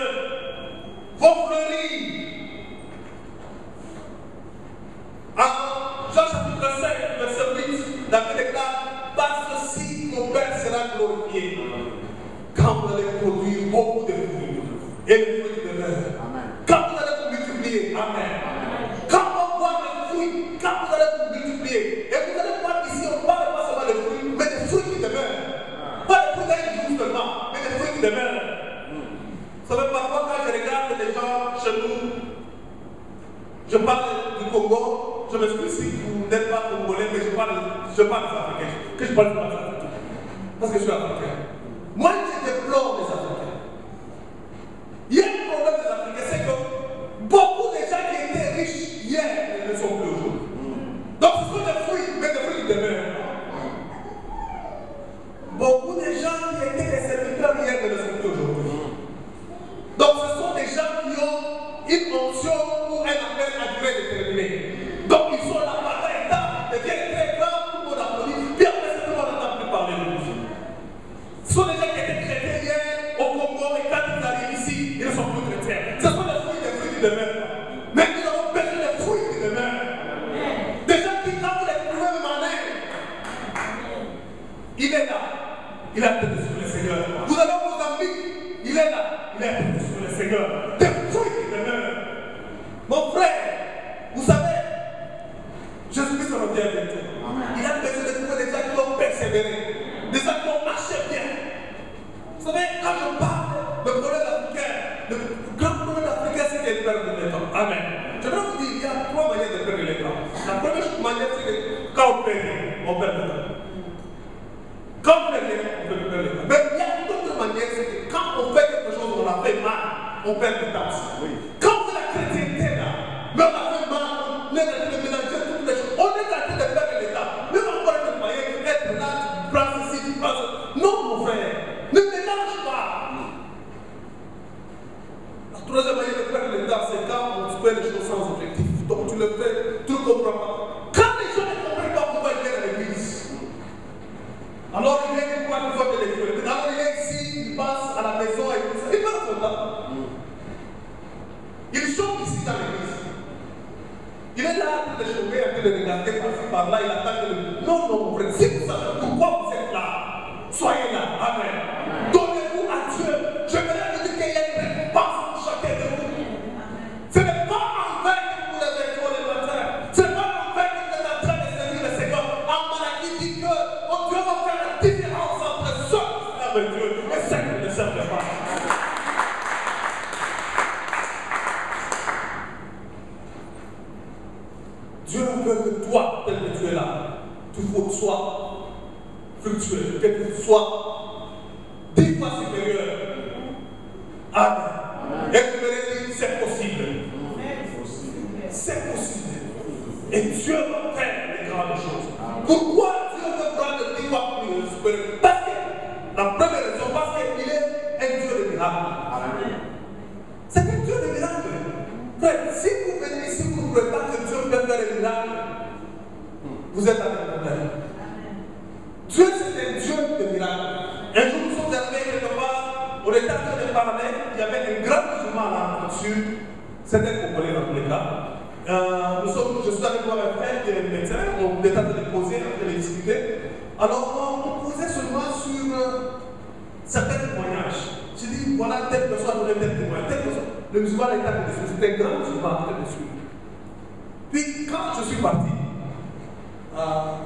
Speaker 2: vont fleurir. En Jean chapitre 5, verset 8, la Bible déclare, par ceci mon Père sera glorifié. Quand vous allez produire beaucoup de fruits, et les fruits demeurent. Quand vous allez vous multiplier, amen. Quand on voit les fruits, quand vous allez vous multiplier, et vous allez voir ici, on ne parle pas seulement des fruits, mais des fruits qui demeurent. Pas des fruits d'un jour seulement, mais des fruits qui demeurent. Vous savez, parfois, Je parle des Africains. Que je parle des Africains. Parce que je suis africain. Moi, je déplore les Africains. Il y a un problème des Africains, c'est que beaucoup de gens qui étaient riches hier ne le sont plus aujourd'hui. Donc ce sont des fruits, mais des fruits qui demeurent. Beaucoup de gens qui étaient des serviteurs hier ne le sont plus aujourd'hui. Donc ce sont des gens qui ont une onction ou un appel à durée déterminée. Donc ils sont là par étape, deviennent très grands, tout le monde applaudit, puis après tout le monde n'entend plus parler de lui. Ce sont des gens qui étaient traités hier au Congo, et quand ils arrivent ici, ils ne sont plus chrétiens. Ce sont des fruits qui demeurent. Mais nous avons besoin des fruits qui demeurent. Des gens qui, quand vous les trouvez matin, il est là. Il a tête sur le Seigneur. Vous avez vos amis, il est là. Il a tête sur le Seigneur. Des fruits qui demeurent. Mon frère, vous savez, Jésus-Christ revient bientôt. Il a besoin de trouver des gens qui ont persévéré, des gens qui ont marché bien. Vous savez, quand je parle de problème africain, le grand problème africain, c'est qu'il perd de temps. Amen. Je vais vous dire, il y a trois manières de perdre le temps. La première manière, c'est que quand on perd le temps. Quand on perd le temps, on peut perdre le temps. Mais il y a une autre manière, c'est que quand on fait quelque chose, on a fait mal, on perd le temps. Quand on fait la chrétienté là, mais on a fait mal, on est en train de mélanger toutes les choses, on est en train de perdre le temps. Même encore être moyen d'être là, tu prends ceci, tu prends ça. Non, mon frère, ne mélange pas. La troisième manière de perdre le temps, c'est quand on fait les choses sans objectif. Donc tu le fais, tu ne comprends pas. Quand les gens ne comprennent pas pourquoi ils viennent à l'église, alors il vient une fois qu'il faut de l'église. Alors il est ici, il passe à la maison et tout ça. Il passe content. Il chante ici dans l'église. Il est là en train de chauffer, en train de regarder par-ci par-là, il attend que le... Non, non, mon frère, si vous savez pourquoi vous êtes là, soyez là. Amen. Donnez-vous à Dieu. Je voudrais vous dire qu'il y a une récompense pour chacun de vous. Ce n'est pas en vain que vous levez tôt le matin. Ce n'est pas en vain que vous êtes en train de servir le Seigneur. En Malachie dit que Dieu va faire la différence entre ceux qui servent Dieu et ceux qui ne servent pas. Dieu veut que toi, tel que tu es là, tu sois fructueux, que tu sois 10 fois supérieur. Amen. Et je me dis, c'est possible. C'est possible. Et Dieu va faire les grandes choses. Pourquoi Dieu veut prendre 10 fois plus supérieur? Parce que, la première raison, parce qu'il est un Dieu de miracles. C'est un Dieu de miracles. Frère, si vous venez ici, vous ne pouvez pas que Dieu peut faire un miracle, vous êtes avec un problème. Dieu, c'est un Dieu de miracles. Un jour, nous sommes arrivés quelque part, on était en train de parler, il y avait un grand musulman là dessus, c'était Congolais dans tous les cas. Je suis allé voir un frère qui est médecin, on était en train de poser, en train de discuter. Alors, on posait seulement sur certains témoignages. J'ai dit, voilà, telle personne a donné tel témoignage, telle personne. Le musulman était en train de suivre, c'était un grand musulman en train de suivre. Puis, quand je suis parti,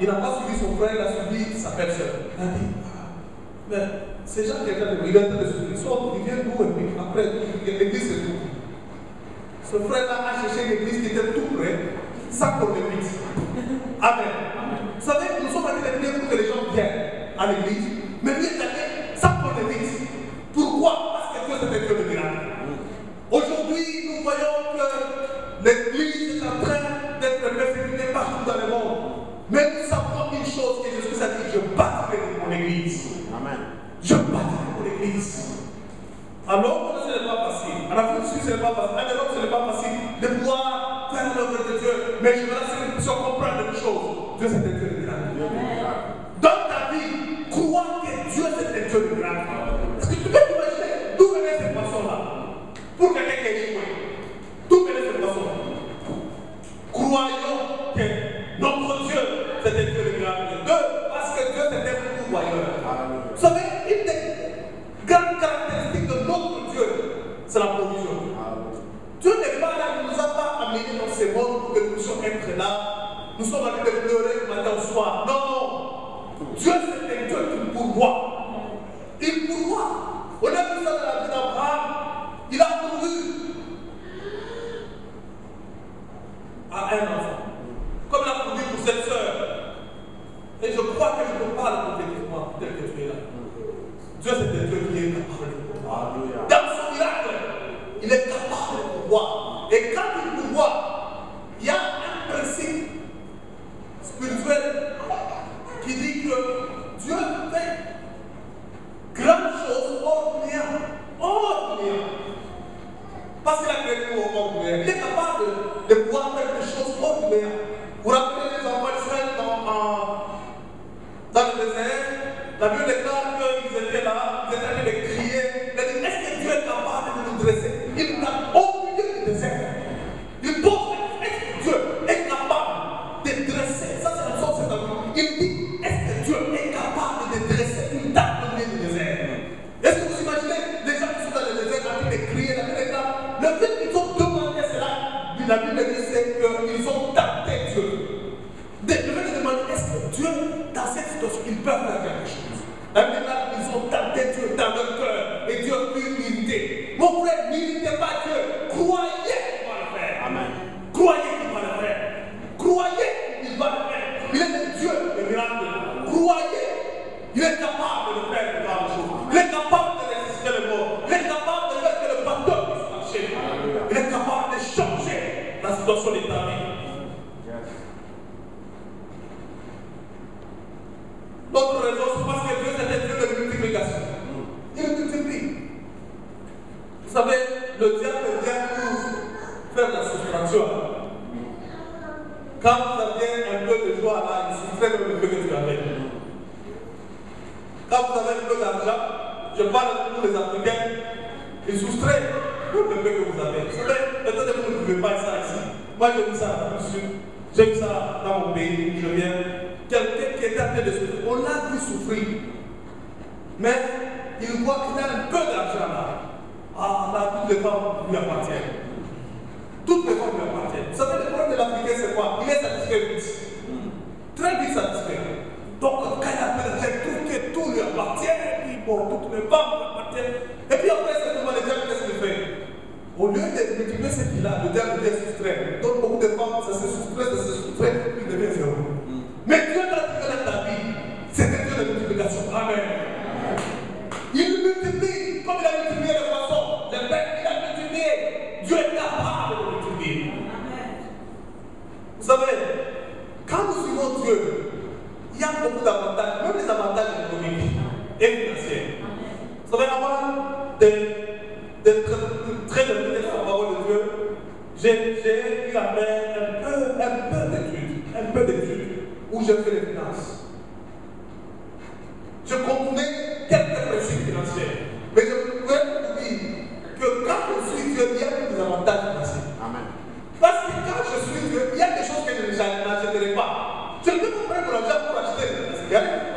Speaker 2: il n'a pas suivi son frère, il a suivi sa personne. Il a dit, mais ces gens qui étaient en train de suivre, ils viennent d'où et puis après, l'église c'est tout. Ce frère-là a cherché une église qui était tout près, sans qu'on le vite. Amen. Vous savez, nous sommes allés de prier pour que les gens viennent à l'église, mais lui est allé sans qu'on le vite. Pourquoi? Parce que Dieu c'est un Dieu de miracle. Aujourd'hui, nous voyons que l'église est en train d'être persécutée partout dans le monde. Mais nous savons une chose que Jésus a dit, je bâtirai mon église. Amen. Je bâtirai mon église. Alors, ce n'est pas facile. À la fin, ce n'est pas facile. À l'Europe, ce n'est pas facile de pouvoir faire l'œuvre de Dieu. Mais je veux que nous puissions comprendre une chose. Dieu, c'est un Dieu de miracle. Dans ta vie, crois que Dieu, c'est un Dieu de miracle. Est-ce que tu peux t'imaginer d'où venaient ces poissons-là? Pour quelqu'un qui a échoué. D'où venaient ces poissons-là? Croyons que notre Dieu, c'est un Dieu de miracle. Deux, parce que Dieu, c'est un pourvoyeur. Vous savez, une des grandes caractéristiques de notre Dieu, c'est la provision. Dieu n'est pas là, il ne nous a pas amenés dans ce monde pour que nous puissions être là. Nous sommes en train de pleurer le matin au soir. Non! Dieu, c'est un Dieu qui pourvoit. Il pourvoit. On a vu ça dans la vie d'Abraham. Il a pourvu à un enfant. Comme il a pourvu pour cette sœur. Et et je crois que je te parle prophétiquement tel que tu es là. Dieu, c'est un Dieu qui est capable de pouvoir. Dans son miracle, il est capable de pouvoir. Et quand il pouvoir, il y a un principe spirituel qui dit que Dieu fait grandes choses ordinaires. Parce qu'il a créé tout ordinaire. Il est capable de pouvoir faire des choses ordinaires. Vous rappelez les enfants d'Israël dans le désert, la Bible déclare qu'ils étaient là, ils étaient en train de crier. Il a dit, est-ce que Dieu est capable de nous dresser? Il tape au milieu du désert. Il pose, est-ce que Dieu est capable de dresser? Ça, c'est la chose, c'est la Bible. Il dit, est-ce que Dieu est capable de dresser une table au milieu du désert? Est-ce que vous imaginez les gens qui sont dans le désert en train de crier, la Bible déclare, le fait qu'ils ont demandé cela, la Bible dit c'est qu'ils ont tenté Dieu. Le fait de demander, est-ce que Dieu, dans cette situation, il peut faire quelque chose? La Bible déclare qu'ils ont tenté Dieu dans leur cœur et Dieu fut irrité. Mon frère, n'irritez pas Dieu. Croyez qu'il va le faire. Amen. Croyez qu'il va le faire. Croyez qu'il va le faire. Il est le Dieu de miracle. Croyez. Il est capable de faire de grandes choses. Il est capable de ressusciter les morts. Il est capable de faire que le bateau puisse marcher. Il est capable de changer la situation de ta vie. L'autre raison, c'est parce que Dieu est un Dieu de multiplication. Il multiplie. Vous savez, le diable vient pour faire la soustraction. Quand vous aviez un peu de joie là, il soustrait le peu que tu avais. Quand vous avez un peu d'argent, je parle pour les Africains, ils soustraient le peu que vous avez. Vous savez, peut-être que vous ne pouvez pas ça ici. Moi, j'ai vu ça dans le sud. J'ai vu ça dans mon pays où je viens. Quelqu'un qui est en train de souffrir, on l'a vu souffrir. Mais il voit qu'il a un peu d'argent là. Ah, là, toutes les femmes lui appartiennent. Toutes les femmes lui appartiennent. Vous savez, le problème de l'Africain, c'est quoi? Il est satisfait vite. Très vite satisfait. Donc, quand il a peu d'argent, tout lui appartient. Et puis, bon, toutes les femmes lui appartiennent. Et puis après, c'est comment le diable, qu'est-ce qu'il fait? Au lieu de multiplier ce qu'il a, le diable devient soustrait. Donc, beaucoup de femmes, ça se soustrait, puis il devient zéro. Mais Dieu t'a dit dans ta vie, c'est un Dieu de multiplication. Amen. Il multiplie comme il a multiplié les poissons, les bêtes, il a multiplié. Dieu est capable de multiplier. Vous savez, quand nous suivons Dieu, il y a beaucoup d'avantages, même les avantages économiques et financiers. Vous savez, avant d'être très impliqué dans la parole de Dieu, j'ai eu à faire un peu d'études. Où je fais les finances. Je comprenais quelques principes financiers. Mais je pouvais vous dire que quand je suis Dieu, il y a des avantages financiers. Amen. Parce que quand je suis Dieu, il y a des choses que je n'achèterai pas. Je ne peux pas prendre l'argent pour acheter des cigarettes.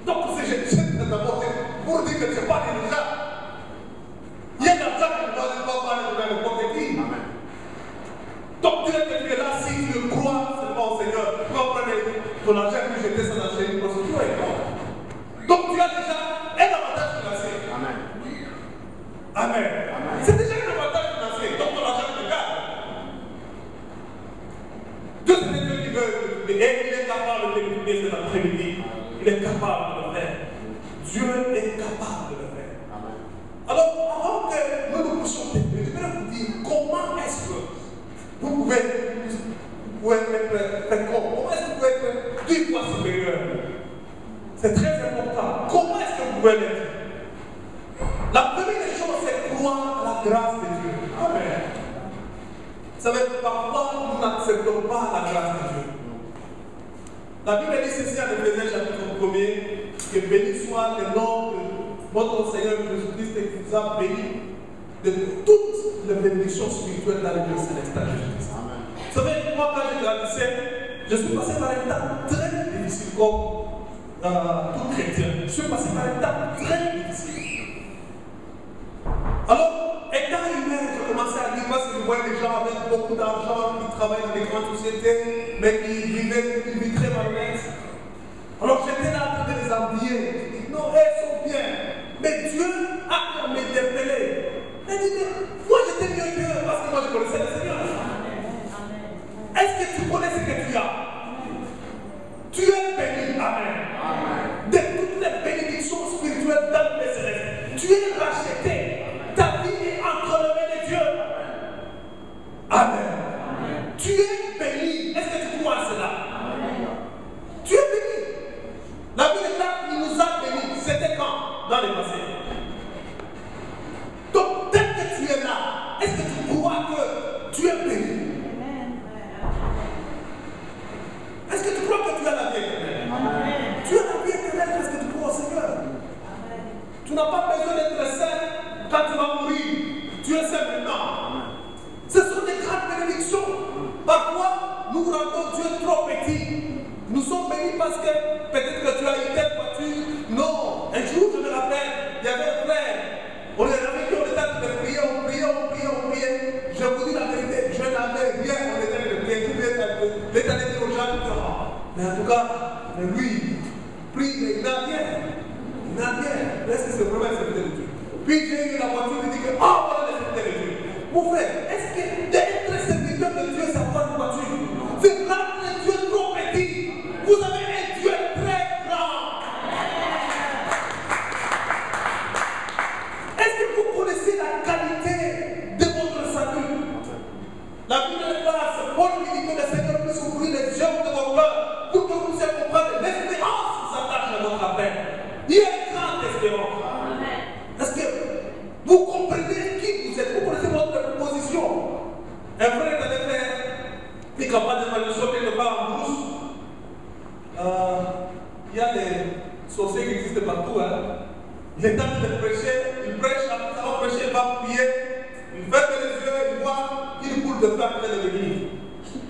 Speaker 2: Donc, c'est d'abord pour dire que ce n'est pas de l'argent. Il y a de l'argent que je ne dois pas parler de n'importe qui. Amen. Donc, Dieu que tu es là, si tu crois seulement au Seigneur, tu vas prendre ton argent et jeter son argent une prostituée. Donc, tu as déjà un avantage financier. Amen. Amen. Amen. C'est déjà un avantage financier. Donc, ton argent te garde. Dieu, c'est Dieu qui veut multiplier. Et il est capable de multiplier cet après-midi. Il est capable de le faire. Dieu est capable de le faire. Amen. Alors, avant que nous nous puissions terminer, je vais vous dire comment est-ce que vous pouvez être fécond. Comment est-ce que vous pouvez être 10 fois supérieur? C'est très important. Comment est-ce que vous pouvez l'être? La première chose, c'est croire à la grâce de Dieu. Amen. Vous savez, parfois, nous n'acceptons pas la grâce de Dieu. La Bible dit ceci en Éphésiens chapitre 1er, que béni soit le nom de notre Seigneur Jésus-Christ qui nous a bénis de toutes les bénédictions spirituelles dans l'église céleste. Vous savez, moi quand je grandissais, je suis passé par un temps très difficile comme tout chrétien. Je suis passé par un temps très difficile. Alors, étant humain, je commençais à dire, parce que je voyais des gens avec beaucoup d'argent qui travaillent dans des grandes sociétés, mais qui vivaient une vie très malhonnête. Alors j'étais là en train de les envier. Je dis, non, elles sont bien. Mais Dieu a m'interpellé. Il dit, mais moi j'étais mieux qu'eux parce que moi je connaissais le Seigneur. Est-ce que tu connais ce que tu as? Tu es Amen. De toutes les bénédictions spirituelles dans les célestes. Tu es racheté. Ta vie est entre les mains de Dieu. Amen. Tu es béni. Est-ce que tu crois à cela? Tu es béni. La Bible est là, il nous a bénis. C'était quand? Dans le passé. Donc, dès que tu es là, est-ce que tu crois que tu es béni? Est-ce que tu crois que tu as la vie éternelle? Tu as la vie éternelle parce que tu crois au Seigneur. Tu n'as pas besoin d'être saint quand tu vas mourir. Tu es saint maintenant. Ce sont des grandes bénédictions. Parfois, nous rendons Dieu trop petit. Nous sommes bénis parce que peut-être que tu as une telle voiture. Non. Un jour, je me rappelle, il y avait un frère. On est avec lui, on était en train de prier, on priait. Je vous dis la vérité, je n'avais rien, on était en train de prier. Tout l'État était aux gens, mais en tout cas, lui, prie, mais il n'a rien. Il n'a rien. Est-ce que c'est vraiment un serviteur de Dieu? Puis j'ai eu la voiture, il dit que, ah, voilà le serviteur de Dieu. Mon frère, est-ce que d'être serviteur de Dieu, c'est avoir une voiture? C'est rendre Dieu trop petit. Vous avez un Dieu très grand. Est-ce que vous connaissez la qualité de votre salut? La Bible est classe. Paul lui dit que le Seigneur puisse ouvrir les yeux de vos cœurs pour que vous puissiez comprendre l'espérance qui s'attache à votre appel. Il y a une grande espérance. Est-ce que vous comprenez qui vous êtes? Vous connaissez votre position? Un frère est allé faire des campagnes de malédiction quelque part en brousse. Il y a des sorciers qui existent partout. Il est en train de prêcher, il prêche, après ça va prêcher, il va prier, il ferme les yeux, il voit une boule de feu en train de venir.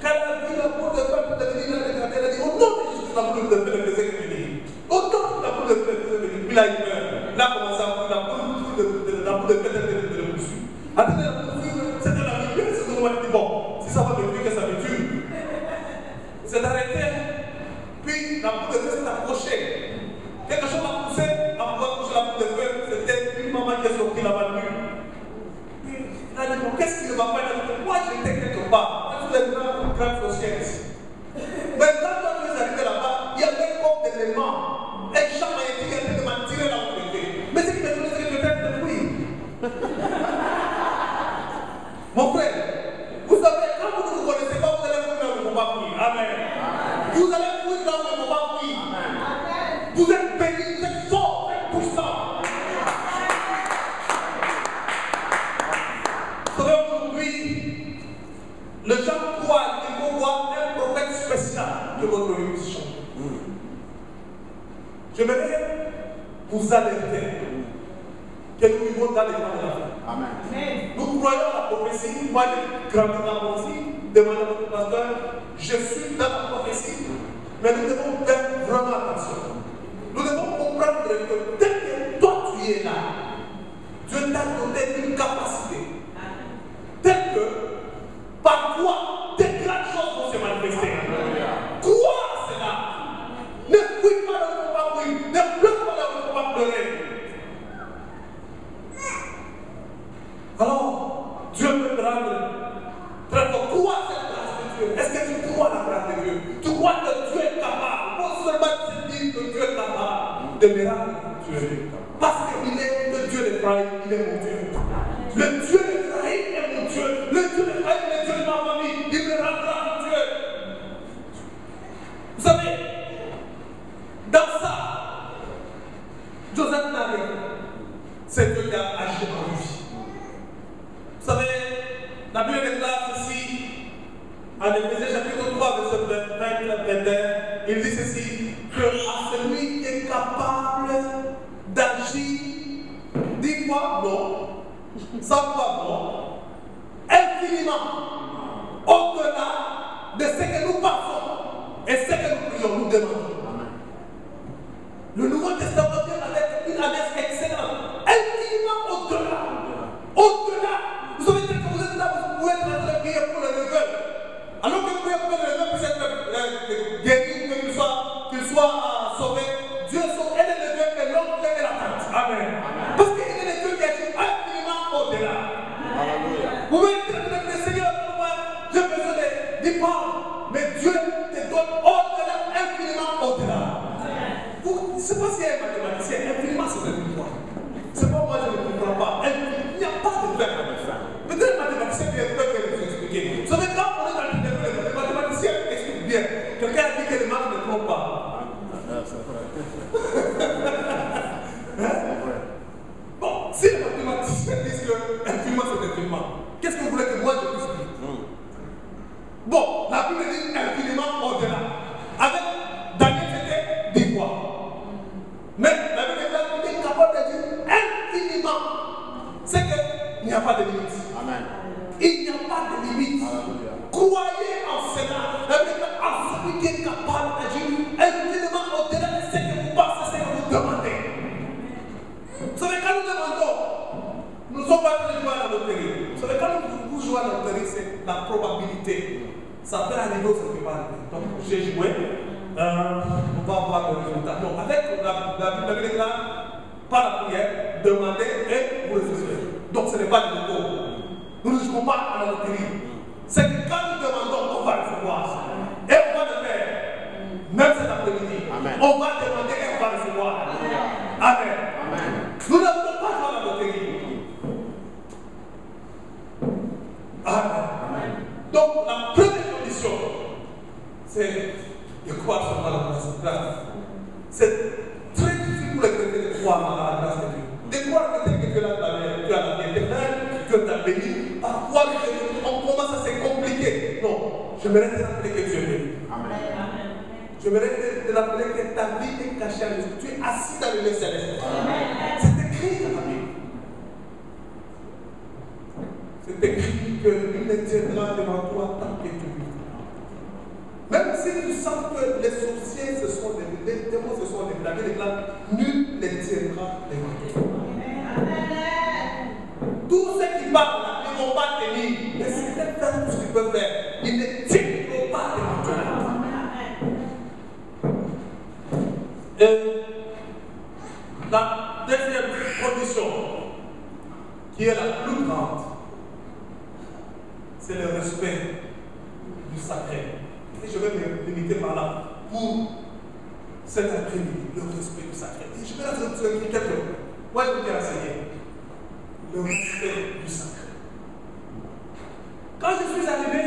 Speaker 2: Quand il a vu la boule de feu en train de venir, il a regardé, il a dit, au nom de Jésus, la boule de feu ne faisait que venir. Au nom de la boule de feu ne faisait que venir. Puis là, il meurt. Il a commencé à voir la boule de feu de le poursuivre. Après la poursuivre, c'était la vie. C'est ce qu'on m'a dit, bon, si ça va me tuer, que ça me tue. C'est arrêté. Puis la boule de feu s'est approchée. Quelque chose a poussé, à pouvoir toucher la boule de feu. C'était une maman qui est sortie là-bas de lui. Puis il a dit, bon, qu'est-ce qui ne va pas? Il a dit, moi j'étais quelque part. Moi je suis une grande sorcière ici. Mais quand toi tu es arrivé là-bas, il y avait comme des éléments. Un champ magnétique est en train de m'attirer là où tu étais. Mais ce qui me donné, c'est que tu étais en train de fuir. Mon frère, vous savez, quand vous ne vous connaissez pas, vous allez fuir là où il ne faut pas fuir. Amen. Vous allez fuir là où il ne faut pas fuir. Vous êtes bénis, vous êtes forts, vous êtes puissants. Vous savez, aujourd'hui, les gens croient qu'il faut voir un prophète spécial que votre vie puisse changer. J'aimerais vous alerter que nous vivons dans les temps de la fin. Amen. Nous croyons à la prophétie. Moi, j'ai grandi dans la prophétie. Demandez à votre pasteur, je suis dans la prophétie. Mais nous devons faire vraiment attention. Nous devons comprendre que dès que toi tu es là, Dieu t'a donné une capacité. Telle que par toi, des grandes choses vont se manifester. Crois à cela. Ne fuis pas là où il ne faut pas fuir. Ne pleure pas là où il ne faut pas pleurer. Alors, Dieu peut te rendre très fort. Crois à cette grâce de Dieu. Est-ce que tu crois à la grâce de Dieu? Tu crois que Dieu est capable. Non seulement tu dis que Dieu est capable de miracles. Parce qu'il est le Dieu d'Éphraïm, il est mon Dieu. Le Dieu d'Éphraïm est mon Dieu. Le Dieu d'Éphraïm est le Dieu de ma famille. Il me rendra mon Dieu. Vous savez, dans ça, Joseph n'a rien. C'est Dieu qui a agi en lui. Vous savez, la Bible déclare ceci, en Éphésiens chapitre 3, verset 20 à 21, il dit ceci, que à celui qui est capable d'agir 10 fois non, 100 fois non, infiniment, au-delà de ce que nous pensons et ce que nous prions, nous demandons. Le Nouveau Testament vient avec une adresse excellente, infiniment au-delà. Au-delà. Vous savez que vous êtes là, vous pouvez être en train de prier pour le neveu. Alors que vous priez pour le neveu puisse être guéri, qu'il soit sauvé. Dieu sauve et le neveu et l'oncle et la tante. Amen. Parce qu'il est le Dieu qui agit infiniment au-delà. Vous pouvez être en train de dire, Seigneur, j'ai besoin de 10 pounds. Mais Dieu te donne au-delà, infiniment au-delà. ne sais pas s'il y a un mathématicien, infiniment c'est un pouvoir. C'est pas moi, je ne comprends pas. Il n'y a pas de verbe à faire. Peut-être les mathématiciens peuvent nous expliquer. Vous savez, quand on est dans le développement, les mathématiciens expliquent bien. Quelqu'un a dit que les maths ne trompent pas. Bon, si les mathématiciens disent que infiniment c'est infiniment, qu'est-ce que vous voulez que moi je puisse dire? Bon, la Bible dit infiniment au-delà. Avec Daniel, c'était 10 fois. Mais la Bible est capable de dire infiniment. C'est qu'il n'y a pas de limite.
Speaker 3: Amen.
Speaker 2: Il n'y a pas de limite. Croyez en cela. La Bible dit en celui qui est capable d'agir infiniment au-delà de ce que vous pensez, ce que vous demandez. Vous savez, quand nous demandons, nous ne sommes pas tous jouer à la loterie. Vous savez, quand vous jouez à la loterie, c'est la probabilité. Ça peut arriver ou ça ne peut pas arriver. Donc, j'ai joué, on va voir le résultat. Donc, avec la Bible là, pas la prière, demandez et vous recevez. Donc, ce n'est pas le loto. Nous ne jouons pas à la loterie. C'est que quand nous demandons, on va recevoir. Et on va le faire. Même cet après-midi. On va demander et on va recevoir. Amen. Amen. Nous n'avons pas joué à la loterie. Amen. Donc, la première condition, c'est de croire seulement à la grâce. C'est très difficile pour les chrétiens de croire à la grâce de Dieu. De croire que Dieu l'a donné, Dieu a la vie éternelle, Dieu t'a béni. Parfois, on commence à se compliquer. Non, j'aimerais te rappeler que Dieu est béni. Amen. J'aimerais te rappeler que ta vie est cachée à Dieu. Tu es assis dans le lieu céleste. C'est écrit dans la Bible. C'est écrit que lui ne tiendra devant toi tant que tu vis. Même si tu sens que les sorciers ce sont les démons, ce sont les blagues, nul ne tiendra devant toi. Tous ceux qui parlent là, ils ne vont pas tenir. Mais c'est faire tout ce qu'ils peuvent faire. Ils ne tiendront pas devant toi. Et la deuxième condition, qui est la plus grande, c'est le respect du sacré. Et je vais me limiter par là pour cet après-midi, le respect du sacré. Et je vais vous expliquer quelque chose. Moi, je vais enseigner le respect du sacré. Quand je suis arrivé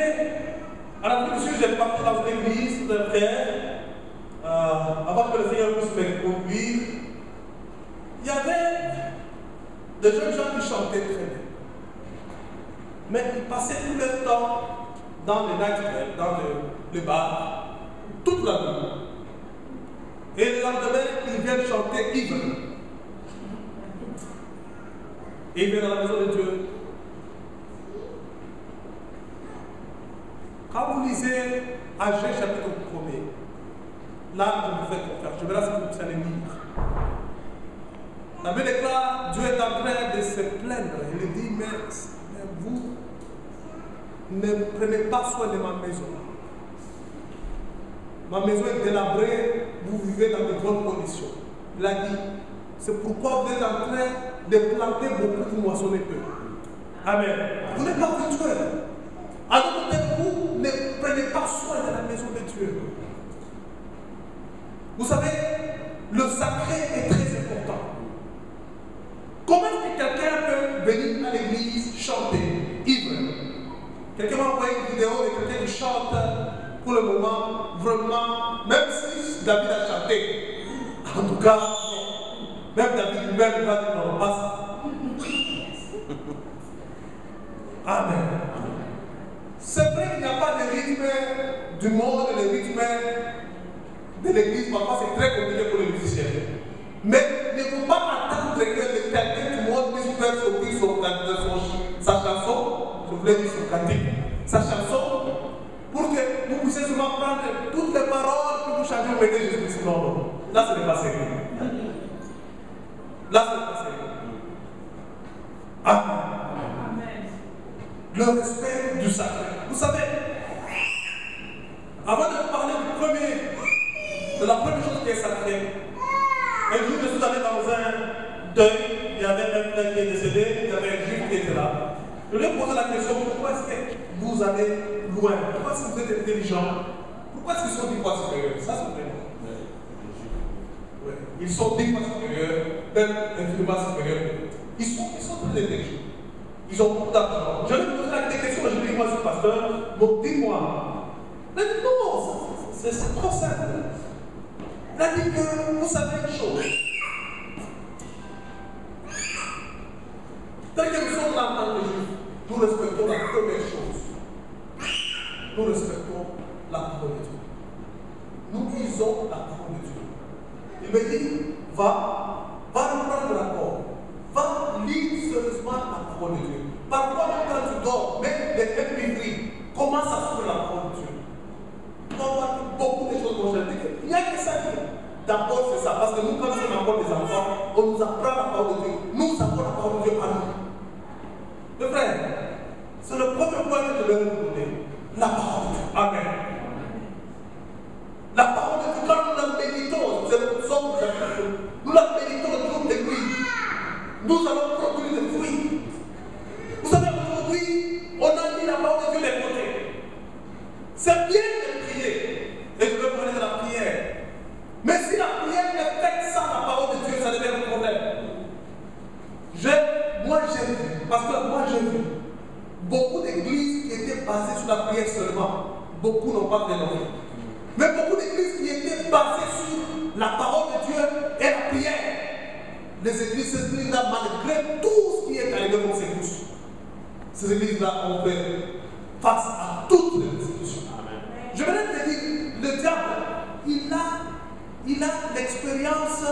Speaker 2: à la Commission, j'ai parti dans une église de prière. Avant que le Seigneur puisse me conduire, il y avait des jeunes gens qui chantaient très bien. Mais ils passaient tout leur temps dans les nightclubs, dans le bar, toute la nuit. Et le lendemain, ils viennent chanter ivres. Et ils viennent dans la maison de Dieu. Quand vous lisez Agé chapitre 1er, là, je vous fais confiance. Je verrai ce que vous allez lire. La Bible déclare, Dieu est en train de se plaindre. Il dit, mais vous ne prenez pas soin de ma maison. Ma maison est délabrée, vous vivez dans de bonnes conditions. Il a dit, c'est pourquoi vous êtes en train de planter beaucoup, vous moissonnez peu. Amen. Vous n'êtes pas virtuel. À côté de vous, ne prenez pas soin de la maison de Dieu. Vous savez, le sacré est très important. Comment est-ce que quelqu'un peut venir à l'église chanter, ivre? Quelqu'un m'a envoyé une vidéo de quelqu'un qui chante pour le moment, vraiment, même si David a chanté. En tout cas, même David lui-même va dire non, pas ça. Amen. C'est vrai qu'il n'y a pas de rythme du monde, le rythme de l'église, parfois c'est très compliqué pour les musiciens. Mais il ne faut pas attendre que quelqu'un du monde puisse faire sortir sa chanson, je voulais dire son cantique, sa chanson, pour que vous puissiez seulement prendre toutes les paroles que vous chantez au milieu de Jésus-Christ. Non, non. Là, ce n'est pas sérieux. Là, ce n'est pas sérieux. Amen. Le respect du sacré. Vous savez, avant de vous parler de la première chose qui est sacrée, un jour, je suis allé dans un deuil, il y avait un frère qui est décédé, il y avait un juif qui était là. Je lui ai posé la question, pourquoi est-ce que vous allez loin? Pourquoi est-ce que vous êtes intelligent? Pourquoi est-ce qu'ils sont 10 fois supérieurs? Ça, c'est vrai. Oui. ils sont 10 fois supérieurs, même infiniment supérieurs. Ils sont très intelligents. Ils ont beaucoup d'argent. Je lui ai posé des questions, je lui ai dit, moi, je suis pasteur, bon, dis-moi. Il a dit, non, c'est trop simple. Il a dit que vous savez une chose. Tel que nous sommes là en tant que juifs, nous respectons la première chose. Nous respectons la parole de Dieu. Nous lisons la parole de Dieu. Il me dit, va reprendre la parole. Va lire sérieusement la parole de Dieu. Parfois, même quand tu dors, même les MP3, commence à suivre la parole de Dieu. Tu vas voir beaucoup de choses dont je dis. Il n'y a que ça qui est. D'abord, c'est ça. Parce que nous, quand nous sommes encore des enfants, on nous apprend la parole de Dieu. Nous avons la parole de Dieu à nous. Mes frères, c'est le premier point que je vais vous donner. La parole de Dieu. Amen. La parole de Dieu, quand nous la méditons, c'est le psaume que j'appelle. Nous la méditons le jour des fruits. Nous allons produire des fruits. Vous savez, aujourd'hui, on a mis la parole de Dieu de côté. C'est bien de prier. Et je vais parler de la prière. Mais si la prière est faite sans la parole de Dieu, ça devient un problème. Moi j'ai vu, parce que moi j'ai vu beaucoup d'églises qui étaient basées sur la prière seulement. Beaucoup n'ont pas fait l'enfant. Mais beaucoup d'églises qui étaient basées sur la parole de Dieu et la prière. Les églises, ces églises-là, malgré tout ce qui est arrivé dans ces bouches, ces églises-là ont fait face à toutes les persécutions. Je voudrais te dire, le diable, il a l'expérience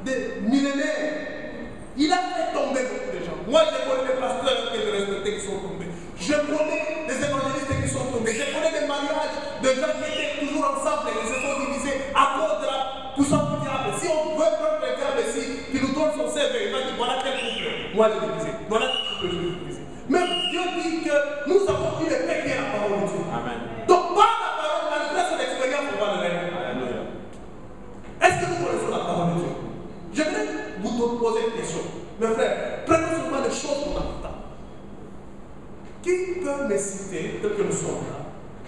Speaker 2: des millénaires. Il a fait tomber beaucoup de gens. Moi, je connais des pasteurs que je respectais qui sont tombés. Je connais des évangélistes qui sont tombés. Je connais des mariages de gens qui étaient toujours ensemble et qui se sont divisés à cause de la puissance du diable. Si on veut prendre le diable ici, qui nous donne son CV, il va dire voilà quel couple. Moi, je l'ai divisé. Voilà quel couple je l'ai divisé. Mais Dieu dit que nous avons eu le paix qui est la parole de Dieu. Amen. Donc, par la parole, malgré son expérience, on va le règne. Est-ce que nous connaissons la parole de Dieu? Je voudrais vous poser une question. Mes frères, prenons seulement les choses fondamentales. Qui peut me citer, tel que nous sommes là,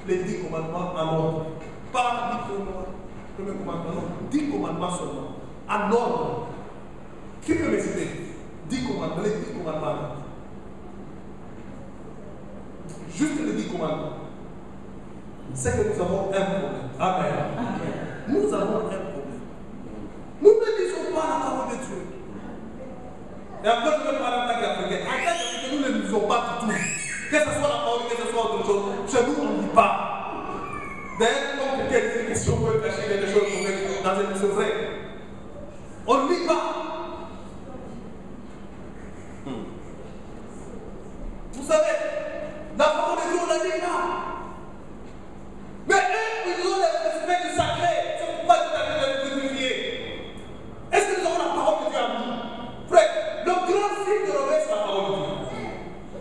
Speaker 2: les 10 commandements en ordre? Pas 10 commandements, non, 10 commandements seulement, en ordre. Qui peut me citer 10 commandements, les 10 commandements en ordre? Juste les 10 commandements. C'est que nous avons un problème. Amen. Nous avons un problème. Nous ne lisons pas la parole de Dieu. Et après, je vais parler en tant qu'Africain. En tant qu'Africain, nous ne lisons pas du tout. Que ce soit la parole, que ce soit autre chose. Chez nous, on ne lit pas. D'ailleurs, comme quelqu'un qui on peut cacher quelque chose dans une c'est vrai. On ne lit pas. Vous savez, la parole de Dieu, on ne la lit pas. Mais eux, ils ont le respect du sacré. C'est pourquoi Dieu t'a dit de purifier. Est-ce que nous avons la parole de Dieu à nous? Frère, le grand signe de réveil, c'est la parole de Dieu.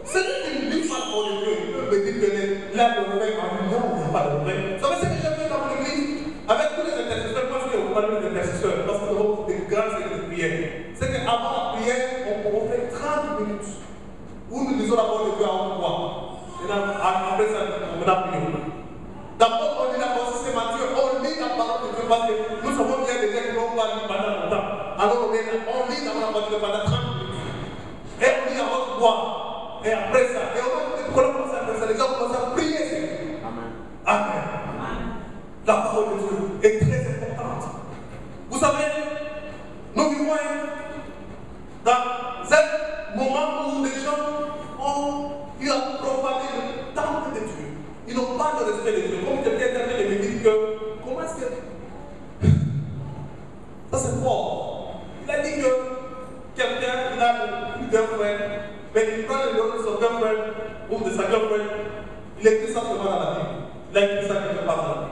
Speaker 2: Celui qui ne lit pas la parole de Dieu, il peut me dire que là, le réveil en lui, non, il n'y a pas de réveil. Vous savez ce que j'ai fait dans mon église? Avec tous les intercesseurs, moi je vais vous parler des intercesseurs, parce que nous avons des grandes séries de prières. C'est qu'avant la prière, on fait 30 minutes où nous lisons la parole de Dieu à haute voix. Et après ça, on a prié. D'abord, on lit la parole, c'est Matthieu, on lit la parole de Dieu parce que nous savons bien des gens qui n'ont pas lu pendant longtemps. Alors on lit dans la parole de Dieu pendant 30 minutes. Et on lit à haute voix. Et après ça, et on commence à faire ça, les gens commencent à prier. Amen. Amen. La parole de Dieu est très importante. Vous savez, nous vivons dans un moment où les gens ont eu à profaner le temple de Dieu. Ils n'ont pas de respect de Dieu. Comme quelqu'un est en train de me dire que, comment est-ce que. Ça c'est fort. Il a dit que quelqu'un, il a une girlfriend, mais il prend le nom de son girlfriend ou de sa girlfriend, il écrit ça seulement dans la Bible. Il a écrit ça quelque part dans la Bible.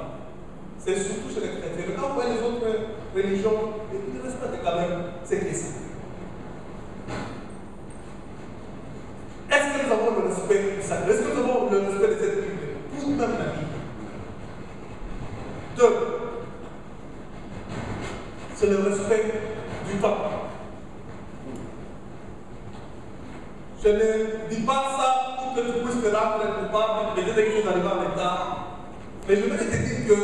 Speaker 2: C'est surtout chez les chrétiens. Mais quand on voit les autres religions, ils respectent quand même ce qui est ça. Est-ce que nous avons le respect du sacré? Est-ce que nous avons le respect de cette Bible? Tout de même la Bible. 2. C'est le respect du temps. Je ne dis pas ça pour que tu puisses te rendre coupable, peut-être que tu arrives en retard. Mais je voudrais te dire que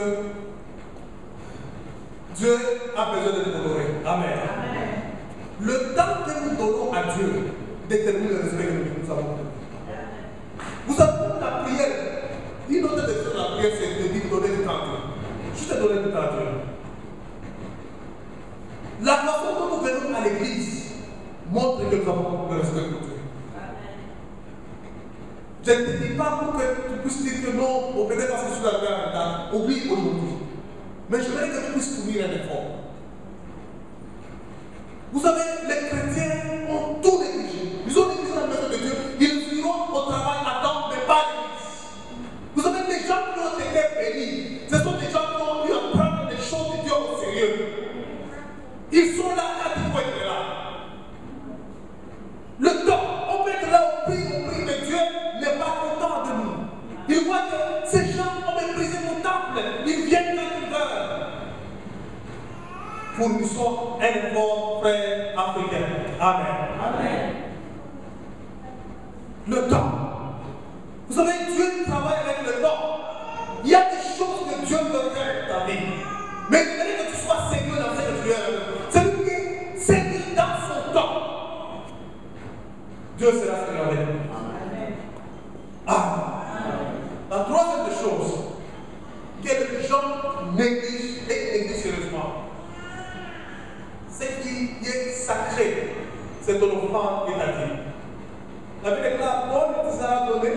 Speaker 2: Dieu a besoin de nous honorer. Amen. Le temps que nous donnons à Dieu détermine le respect que nous avons. Vous savez, la prière, une autre des choses de la prière, c'est de dire donner du temps à Dieu. Juste donner du temps à Dieu. La façon dont nous venons à l'église montre que nous avons le respect pour Dieu. Je ne te dis pas pour que tu puisses dire que non, on peut être parce que je suis arrivé en retard. Oublie aujourd'hui. Mais je voudrais que tu puisses fournir un effort. Vous savez, les chrétiens ont tout négligé. Ils ont négligé la maison de Dieu. Ils iront au travail à temps, mais pas à l'église. Vous savez, les gens qui ont été bénis, ce sont des gens qui ont pu apprendre les choses de Dieu au sérieux. Ils sont là quand il faut être là. Le temps, on peut être là au prix, mais Dieu n'est pas content de nous. Il voit que ces gens ont méprisé mon temple. Ils viennent quand ils veulent. Fournissons un effort, frère africain. Amen. Amen. Le temps. Vous savez, Dieu travaille avec le temps. Il y a des choses que Dieu veut faire dans ta vie. Mais il fallait que tu sois sérieux dans ce que tu es. Celui qui est sérieux dans son temps, Dieu sera sérieux avec nous. Amen. Amen. La troisième des choses que les gens négligent et négligent sérieusement, ce qui est sacré, c'est ton offrande et ta vie. La Bible déclare, on vous a donné.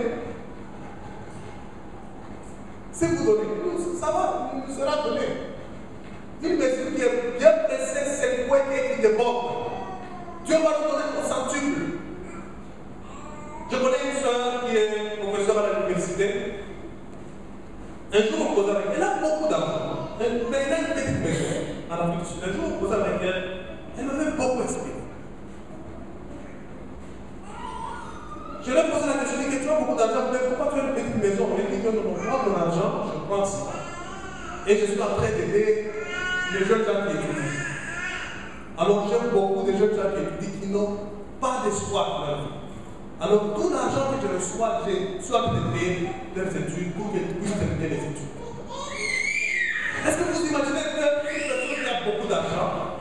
Speaker 2: Si vous donnez, ça va, nous sera donné. Une mesure qui est bien précise, c'est le point qui déborde. Dieu va nous donner au centuple. Je connais une soeur qui est professeure à l'université. Un jour, on posait avec elle. Elle a beaucoup d'argent. Mais elle a une petite maison en Afrique du Sud. Un jour, on posait avec elle. Elle m'avait beaucoup expliqué. Je lui ai posé la question, je lui ai dit, tu as beaucoup d'argent, mais pourquoi tu as une petite maison? Elle dit que non, moi, mon argent, je pense. Et je suis en train d'aider les jeunes gens qui étudient. Alors, j'aime beaucoup de jeunes gens qui étudient qui n'ont pas d'espoir pour leur vie. Alors, tout l'argent que je reçois, je suis en train de payer leurs études pour qu'ils puissent terminer les études. Est-ce que vous imaginez qu'une personne qui a beaucoup d'argent,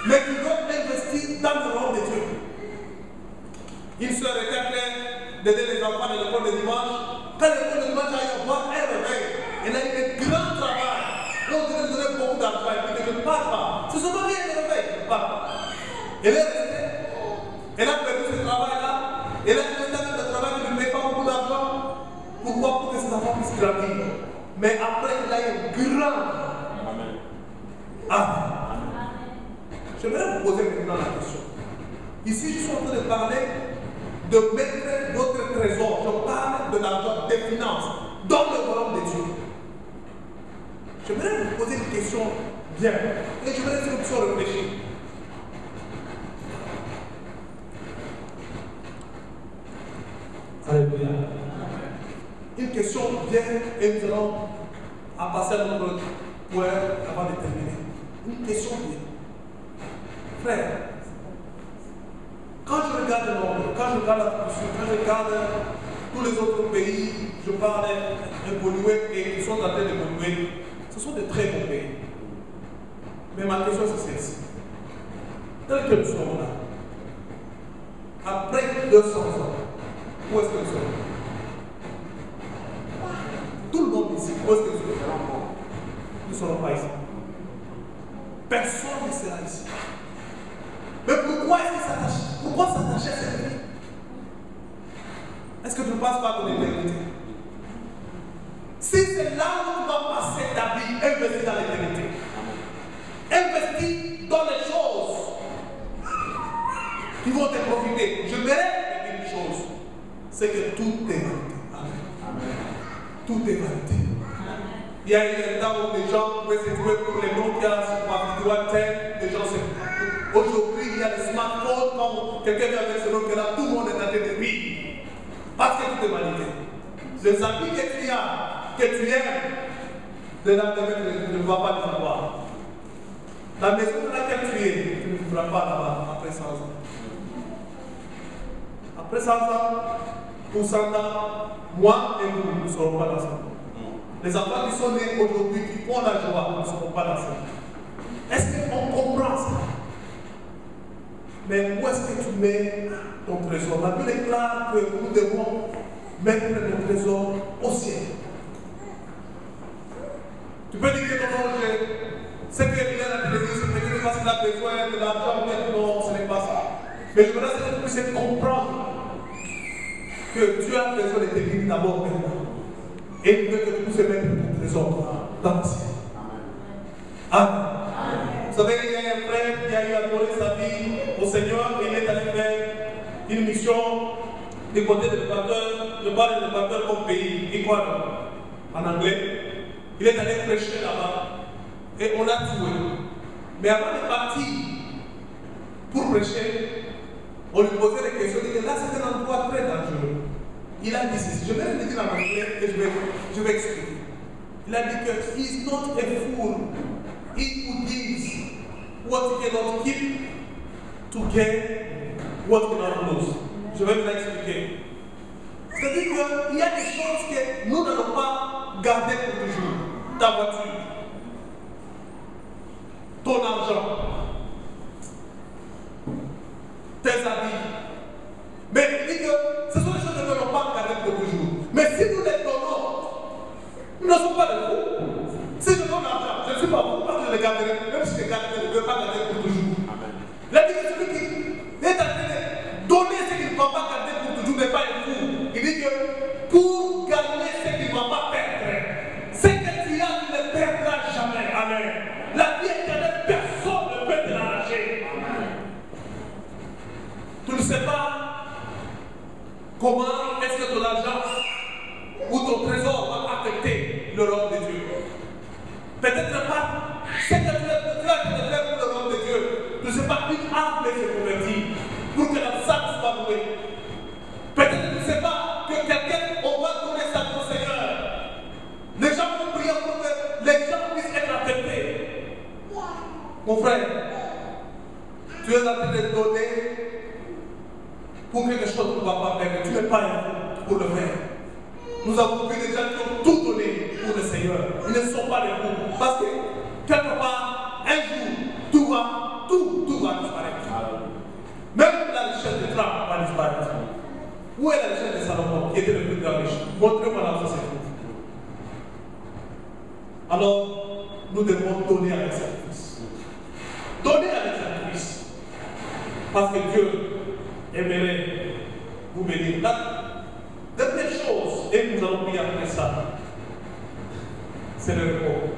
Speaker 2: mais qui veut investir dans le royaume de Dieu? Une soeur était en train d'aider les enfants de l'école de dimanche. Quand l'école de dimanche a eu à voir un réveil, elle a eu un grand travail. Donc, on lui donnait beaucoup d'argent et puis je ne parle pas. Ce ne sont pas rien de réveil, je ne parle pas. Elle est restée. Elle a perdu ce travail-là. Elle a investi dans le travail qui ne paye pas beaucoup d'argent. Pourquoi? Pour que ses enfants puissent grandir. Mais après, il a eu un grand. Amen. Amen. J'aimerais vous poser maintenant la question. Ici, je suis en train de parler de mettre votre trésor. Je parle de l'argent, des finances, dans le royaume de Dieu. J'aimerais vous poser une question bien. Et j'aimerais que vous puissiez réfléchir. Alléluia. Une question bien et nous allons passer à notre point avant de terminer. Une question bien. Frère, quand je regarde le monde, quand je regarde l'Afrique du Sud, quand je regarde tous les autres pays, je parle d'évoluer et qui sont en train d'évoluer, ce sont de très bons pays. Mais ma question c'est celle-ci. Tel que nous sommes là, après 200 ans, où est-ce que nous sommes? Tout le monde ici, où est-ce que nous sommes? Nous ne serons pas ici. Personne ne sera ici. Mais pourquoi est-ce que ça t'achète? Pourquoi ça t'achète cette vie? Est-ce que tu ne penses pas à ton éternité? Si c'est là où tu vas passer ta vie, investis dans l'éternité. Investis dans les choses qui vont te profiter. Je verrai une chose, c'est que tout est vanité. Amen. Tout est vanité. Il y a eu un temps où les gens pouvaient se trouver pour les noms qui ont sur tel, les gens se. Aujourd'hui, il y a les smartphones, quand quelqu'un vient avec ce nom là, tout le monde est en train de vivre. Parce que tout est vanité. Les amis que tu as, que tu aimes, le lendemain, tu ne vas pas les avoir. La maison dans laquelle tu es, tu ne vivras pas là-bas après 100 ans. Après 100 ans, pour 100 ans, moi et vous ne serons pas dans ça. Les enfants qui sont nés aujourd'hui, qui font la joie, ne seront pas dans ça. Est-ce qu'on comprend ça? Mais où est-ce que tu mets ton trésor? La Bible déclare que nous devons mettre nos trésors au ciel. Tu peux dire que non, c'est qu'il est à la télévision, c'est peut-être parce qu'il a besoin de l'argent, non, ce n'est pas ça. Mais je voudrais que tu puisses comprendre que tu as besoin de t'écrire d'abord maintenant. Et il veut que tu puisses mettre ton trésor dans le ciel. Amen. Vous savez, il y a un frère qui a eu à donner sa vie au Seigneur et il est allé faire une mission du côté de l'Équateur. Je parle de l'Équateur comme pays, Équateur, en anglais. Il est allé prêcher là-bas et on l'a tué. Mais avant de partir pour prêcher, on lui posait des questions. Il dit là, c'est un endroit très dangereux. Il a dit ceci. Je vais le dire en anglais et je vais expliquer. Il a dit que he is not a fool. He who gives what he cannot keep to gain what he cannot lose. Je vais vous expliquer. C'est-à-dire qu'il y a des choses que nous n'allons pas garder pour toujours. Ta voiture, ton argent, tes habits. Mais il dit que ce sont des choses que nous n'allons pas garder pour toujours. Mais si nous les donnons, nous ne sommes pas des fous. Si je donne l'argent, je ne suis pas fou parce que je le garderai. Même si je le garderai, je ne vais pas garder pour toujours. Il a dit que celui qui est en train de donner ce qu'il ne va pas garder pour toujours n'est pas un fou. Il dit que pour gagner ce qu'il ne va pas perdre, ce que tu as, tu ne perdras jamais. Amen. La vie éternelle, personne ne peut te l'arracher. Tu ne sais pas comment est-ce que ton argent ou ton trésor va affecter le royaume de Dieu. Peut-être pas ce que tu as de faire pour le royaume de Dieu. Tu ne sais pas une âme peut se convertir pour que la salle soit louée. Peut-être que tu ne sais pas que quelqu'un, on va donner ça au Seigneur. Les gens vont prier pour que les gens puissent être affectés. Mon frère, tu es en train de donner pour quelque chose que tu ne vas pas faire. Tu n'es pas un pour le faire. Nous avons vu des gens qui ont tout donné pour le Seigneur. Ils ne sont pas des fous. Parce que quelque part, un jour, tout va disparaître. Même la richesse de Trump va disparaître. Où est la richesse de Salomon, qui était le plus grand riche? Montrez-moi là où ça se trouve. Alors, nous devons donner avec sacrifice. Donner avec sacrifice. Parce que Dieu aimerait vous bénir. La dernière chose, et nous allons prier après ça, c'est le repos.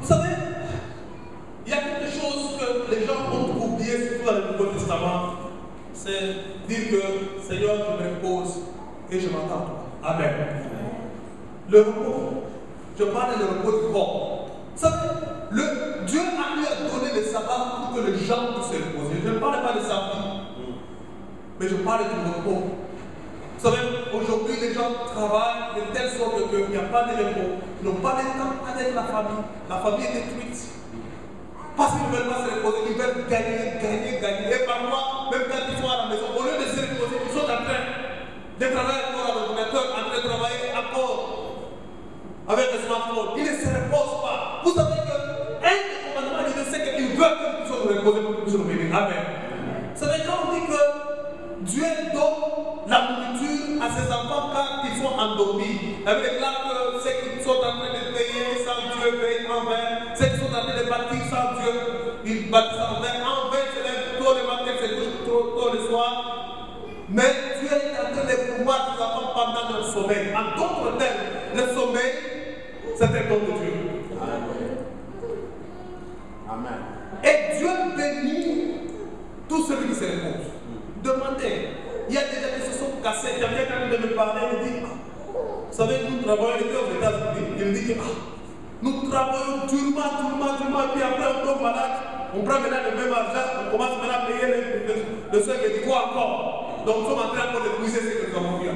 Speaker 2: Vous savez, il y a quelque chose que les gens ont oublié, surtout dans le Nouveau Testament, c'est dire que Seigneur, je me repose et je m'attends à toi. Amen. Le repos, je parle de repos du corps. Vous savez, Dieu a lui à donner le sabbat pour que les gens puissent se reposer. Je ne parle pas de sabbat, mais je parle du repos. Vous savez, aujourd'hui, les gens travaillent de telle sorte qu'il n'y a pas de repos. Ils n'ont pas de temps avec la famille. La famille est détruite. Parce qu'ils ne veulent pas se reposer, ils veulent gagner. Et parfois, même quand ils sont à la maison, au lieu de se reposer, ils sont en train de travailler encore à l'ordinateur, en train de travailler encore avec le smartphone. Ils ne se reposent pas. Vous savez qu'un des commandements, il sait qu'ils veulent que nous puissions nous reposer pour que nous puissions nous bénir. Amen. Vous savez, quand on dit que Dieu donne la nourriture à ses enfants quand ils sont endormis. Elle déclare que ceux qui sont en train de payer sans Dieu payent en vain. Ceux qui sont en train de bâtir sans Dieu, ils bâtissent en vain. En vain, se lèvent tôt le matin, se couchent tôt le soir. Mais Dieu est en train de pouvoir ses enfants pendant leur sommeil. En d'autres termes, le sommeil, c'est un don de Dieu.
Speaker 3: Amen.
Speaker 2: Et Dieu bénit tout celui qui se repose. Demandez. Il y a des gens qui se sont cassés. Il y a quelqu'un qui me parler, il dit, vous savez, nous travaillons, il était aux États-Unis. Il dit que nous travaillons durement, puis après on tombe malade. On prend maintenant le même argent, on commence maintenant à payer le soin médical encore. Donc nous sommes en train de briser ce que nous avons vu.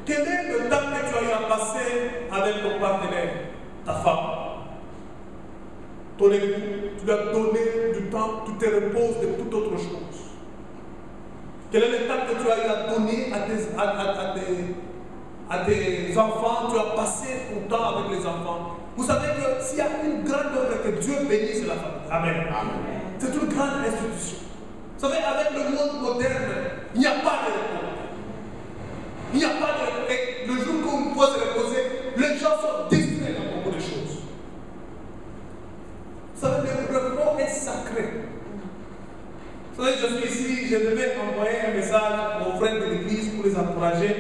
Speaker 2: Quel est le temps que tu as eu à passer avec ton partenaire, ta femme, ton époux? Tu lui as donné du temps, tu te reposes de toute autre chose. Quel est le temps que tu as eu à donner à tes enfants? Tu as passé ton temps avec les enfants. Vous savez que s'il y a une grande œuvre que Dieu bénisse, c'est la famille. Amen. C'est une grande institution. Vous savez, avec le monde moderne, il n'y a pas de repos. Il n'y a pas de repos. Et le jour où on peut se reposer, les gens sont distraits dans beaucoup de choses. Vous savez, le repos est sacré. Vous savez, je suis ici, je devais envoyer un message aux frères de l'église pour les encourager.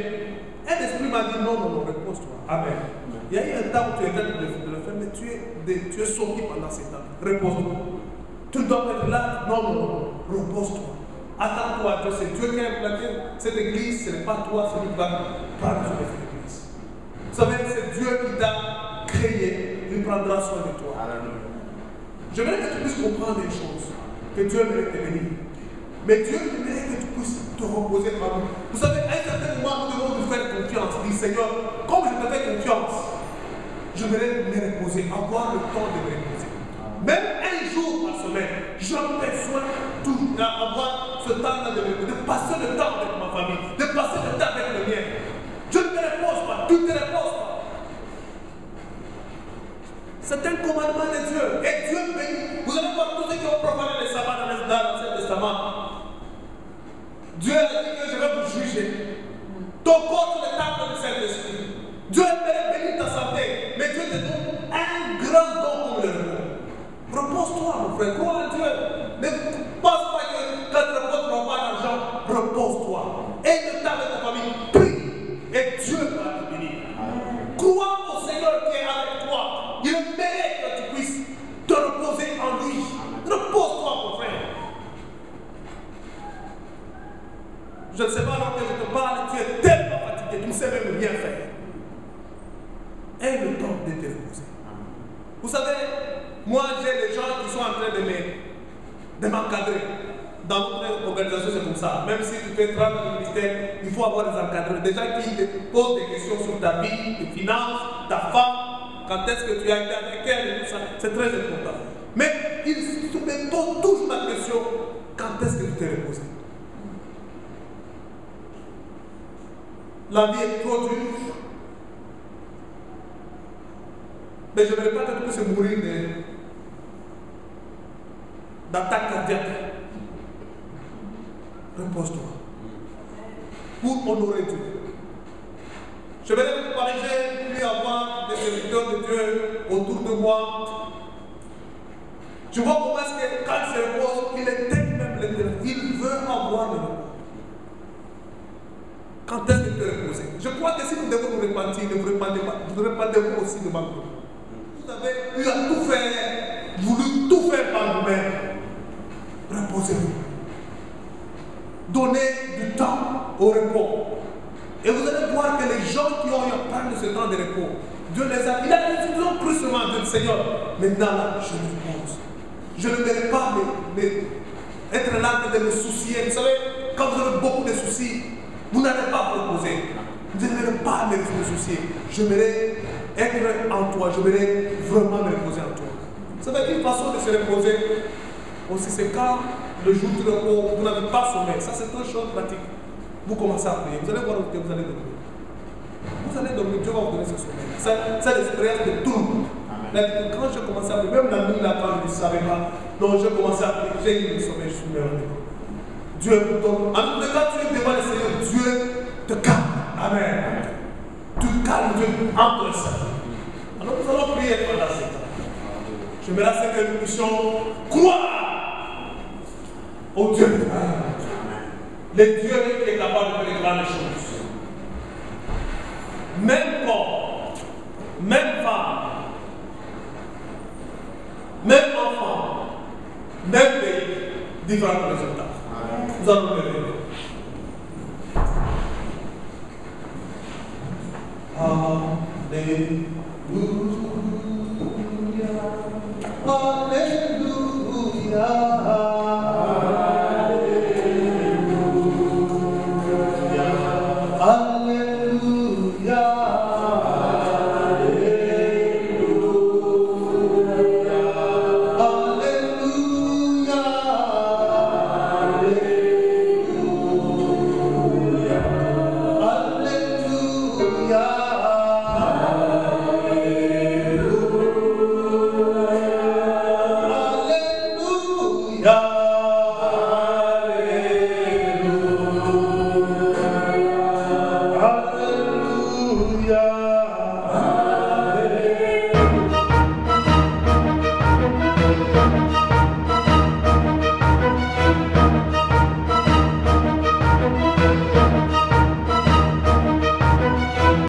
Speaker 2: Un esprit m'a dit non, repose-toi. Amen. Il y a eu un temps où tu es en train de le faire, mais tu es sorti pendant ces temps. Repose-toi. Tu dois être là. Non. Repose-toi. Attends-toi. C'est Dieu qui a implanté cette église. Ce n'est pas toi, celui qui va prendre sur cette église. Vous savez, c'est Dieu qui t'a créé. Il prendra soin de toi. Je voudrais que tu puisses comprendre des choses. Que Dieu mérite te bénir. Mais Dieu mérite que tu puisses te reposer en lui. Vous savez, à un certain moment, nous devons nous faire confiance. Dis Seigneur, comme je te fais confiance, je voudrais me reposer, avoir le temps de me reposer. Même un jour par semaine, j'ai besoin d'avoir ce temps-là de passer le temps avec ma famille, de passer le temps avec le mien. Je ne me repose pas, tu ne te reposes pas. C'est un commandement de Dieu. Et Dieu bénit. Vous allez voir tous ceux qui ont profané le sabbat dans l'Ancien Testament. Dieu a dit que je vais vous juger. Ton corps, c'est le temple du Saint-Esprit. Dieu aimerait bénir ta santé, mais Dieu te donne un grand don comme le repos. Repose-toi, mon frère, crois en Dieu. Ne pense pas que quand tu reposes, tu n'auras pas d'argent. Repose-toi. Et le temps de ta famille, prie. Et Dieu va te bénir. Crois au Seigneur qui est avec toi. Il mérite que tu puisses te reposer en lui. Repose-toi, mon frère. Je ne sais pas alors que je te parle, tu es tellement fatigué, tu ne sais même rien faire. Aie le temps de te reposer. Vous savez, moi j'ai des gens qui sont en train de m'encadrer. Dans notre organisation, c'est comme ça. Même si tu fais 30 ans de ministère, il faut avoir des encadreurs. Des gens qui te posent des questions sur ta vie, tes finances, ta femme, quand est-ce que tu as été avec elle et tout ça. C'est très important. Mais ils me posent toujours la question, quand est-ce que tu t'es reposé? La vie est trop dure. Mais je ne voudrais pas que tu puisses mourir d'attaque cardiaque. Repose-toi. Pour honorer Dieu. Je vais vous parler, j'ai pu avoir des serviteurs de Dieu autour de moi. Je vois comment est-ce que quand il se repose, il est même l'éternel. Il veut avoir le repos. Quand est-ce que tu te reposes? Je crois que si vous devez vous repentir, ne vous repentez pas. Vous repentez-vous aussi devant Dieu. Vous avez eu à tout faire, voulu tout faire par vous-même. Reposez-vous. Donnez du temps au repos. Et vous allez voir que les gens qui ont eu à prendre ce temps de repos, Dieu les a. Ils ont cru seulement Dieu, Seigneur. Maintenant, là, je me repose. Je ne vais pas être là de me soucier. Vous savez, quand vous avez beaucoup de soucis, vous n'allez pas vous reposer. Vous n'allez pas me soucier. Je voudrais être en toi. Je voudrais vraiment me reposer en toi. Vous savez, une façon de se reposer aussi, c'est quand le jour du repos, vous n'avez pas sommeil. Ça, c'est une chose pratique. Vous commencez à prier. Vous allez voir où vous allez dormir. Vous allez dormir. Dieu va vous donner ce sommeil. C'est l'expérience de tout le monde. Quand je commençais à prier, même la nuit, là, quand je ne savais pas, donc je commençais à prier. J'ai eu le sommeil, je suis meilleur. Dieu vous donne. En tout cas, quand tu es devant le Seigneur, Dieu te calme. Amen. Tu calmes Dieu en toi seul. Alors nous allons prier pendant ce temps. Je me laisse que nous puissions croire au Dieu de le Dieu qui est capable de faire de grandes choses. Même corps, même femme, même enfant, même pays, différents résultats. Nous allons le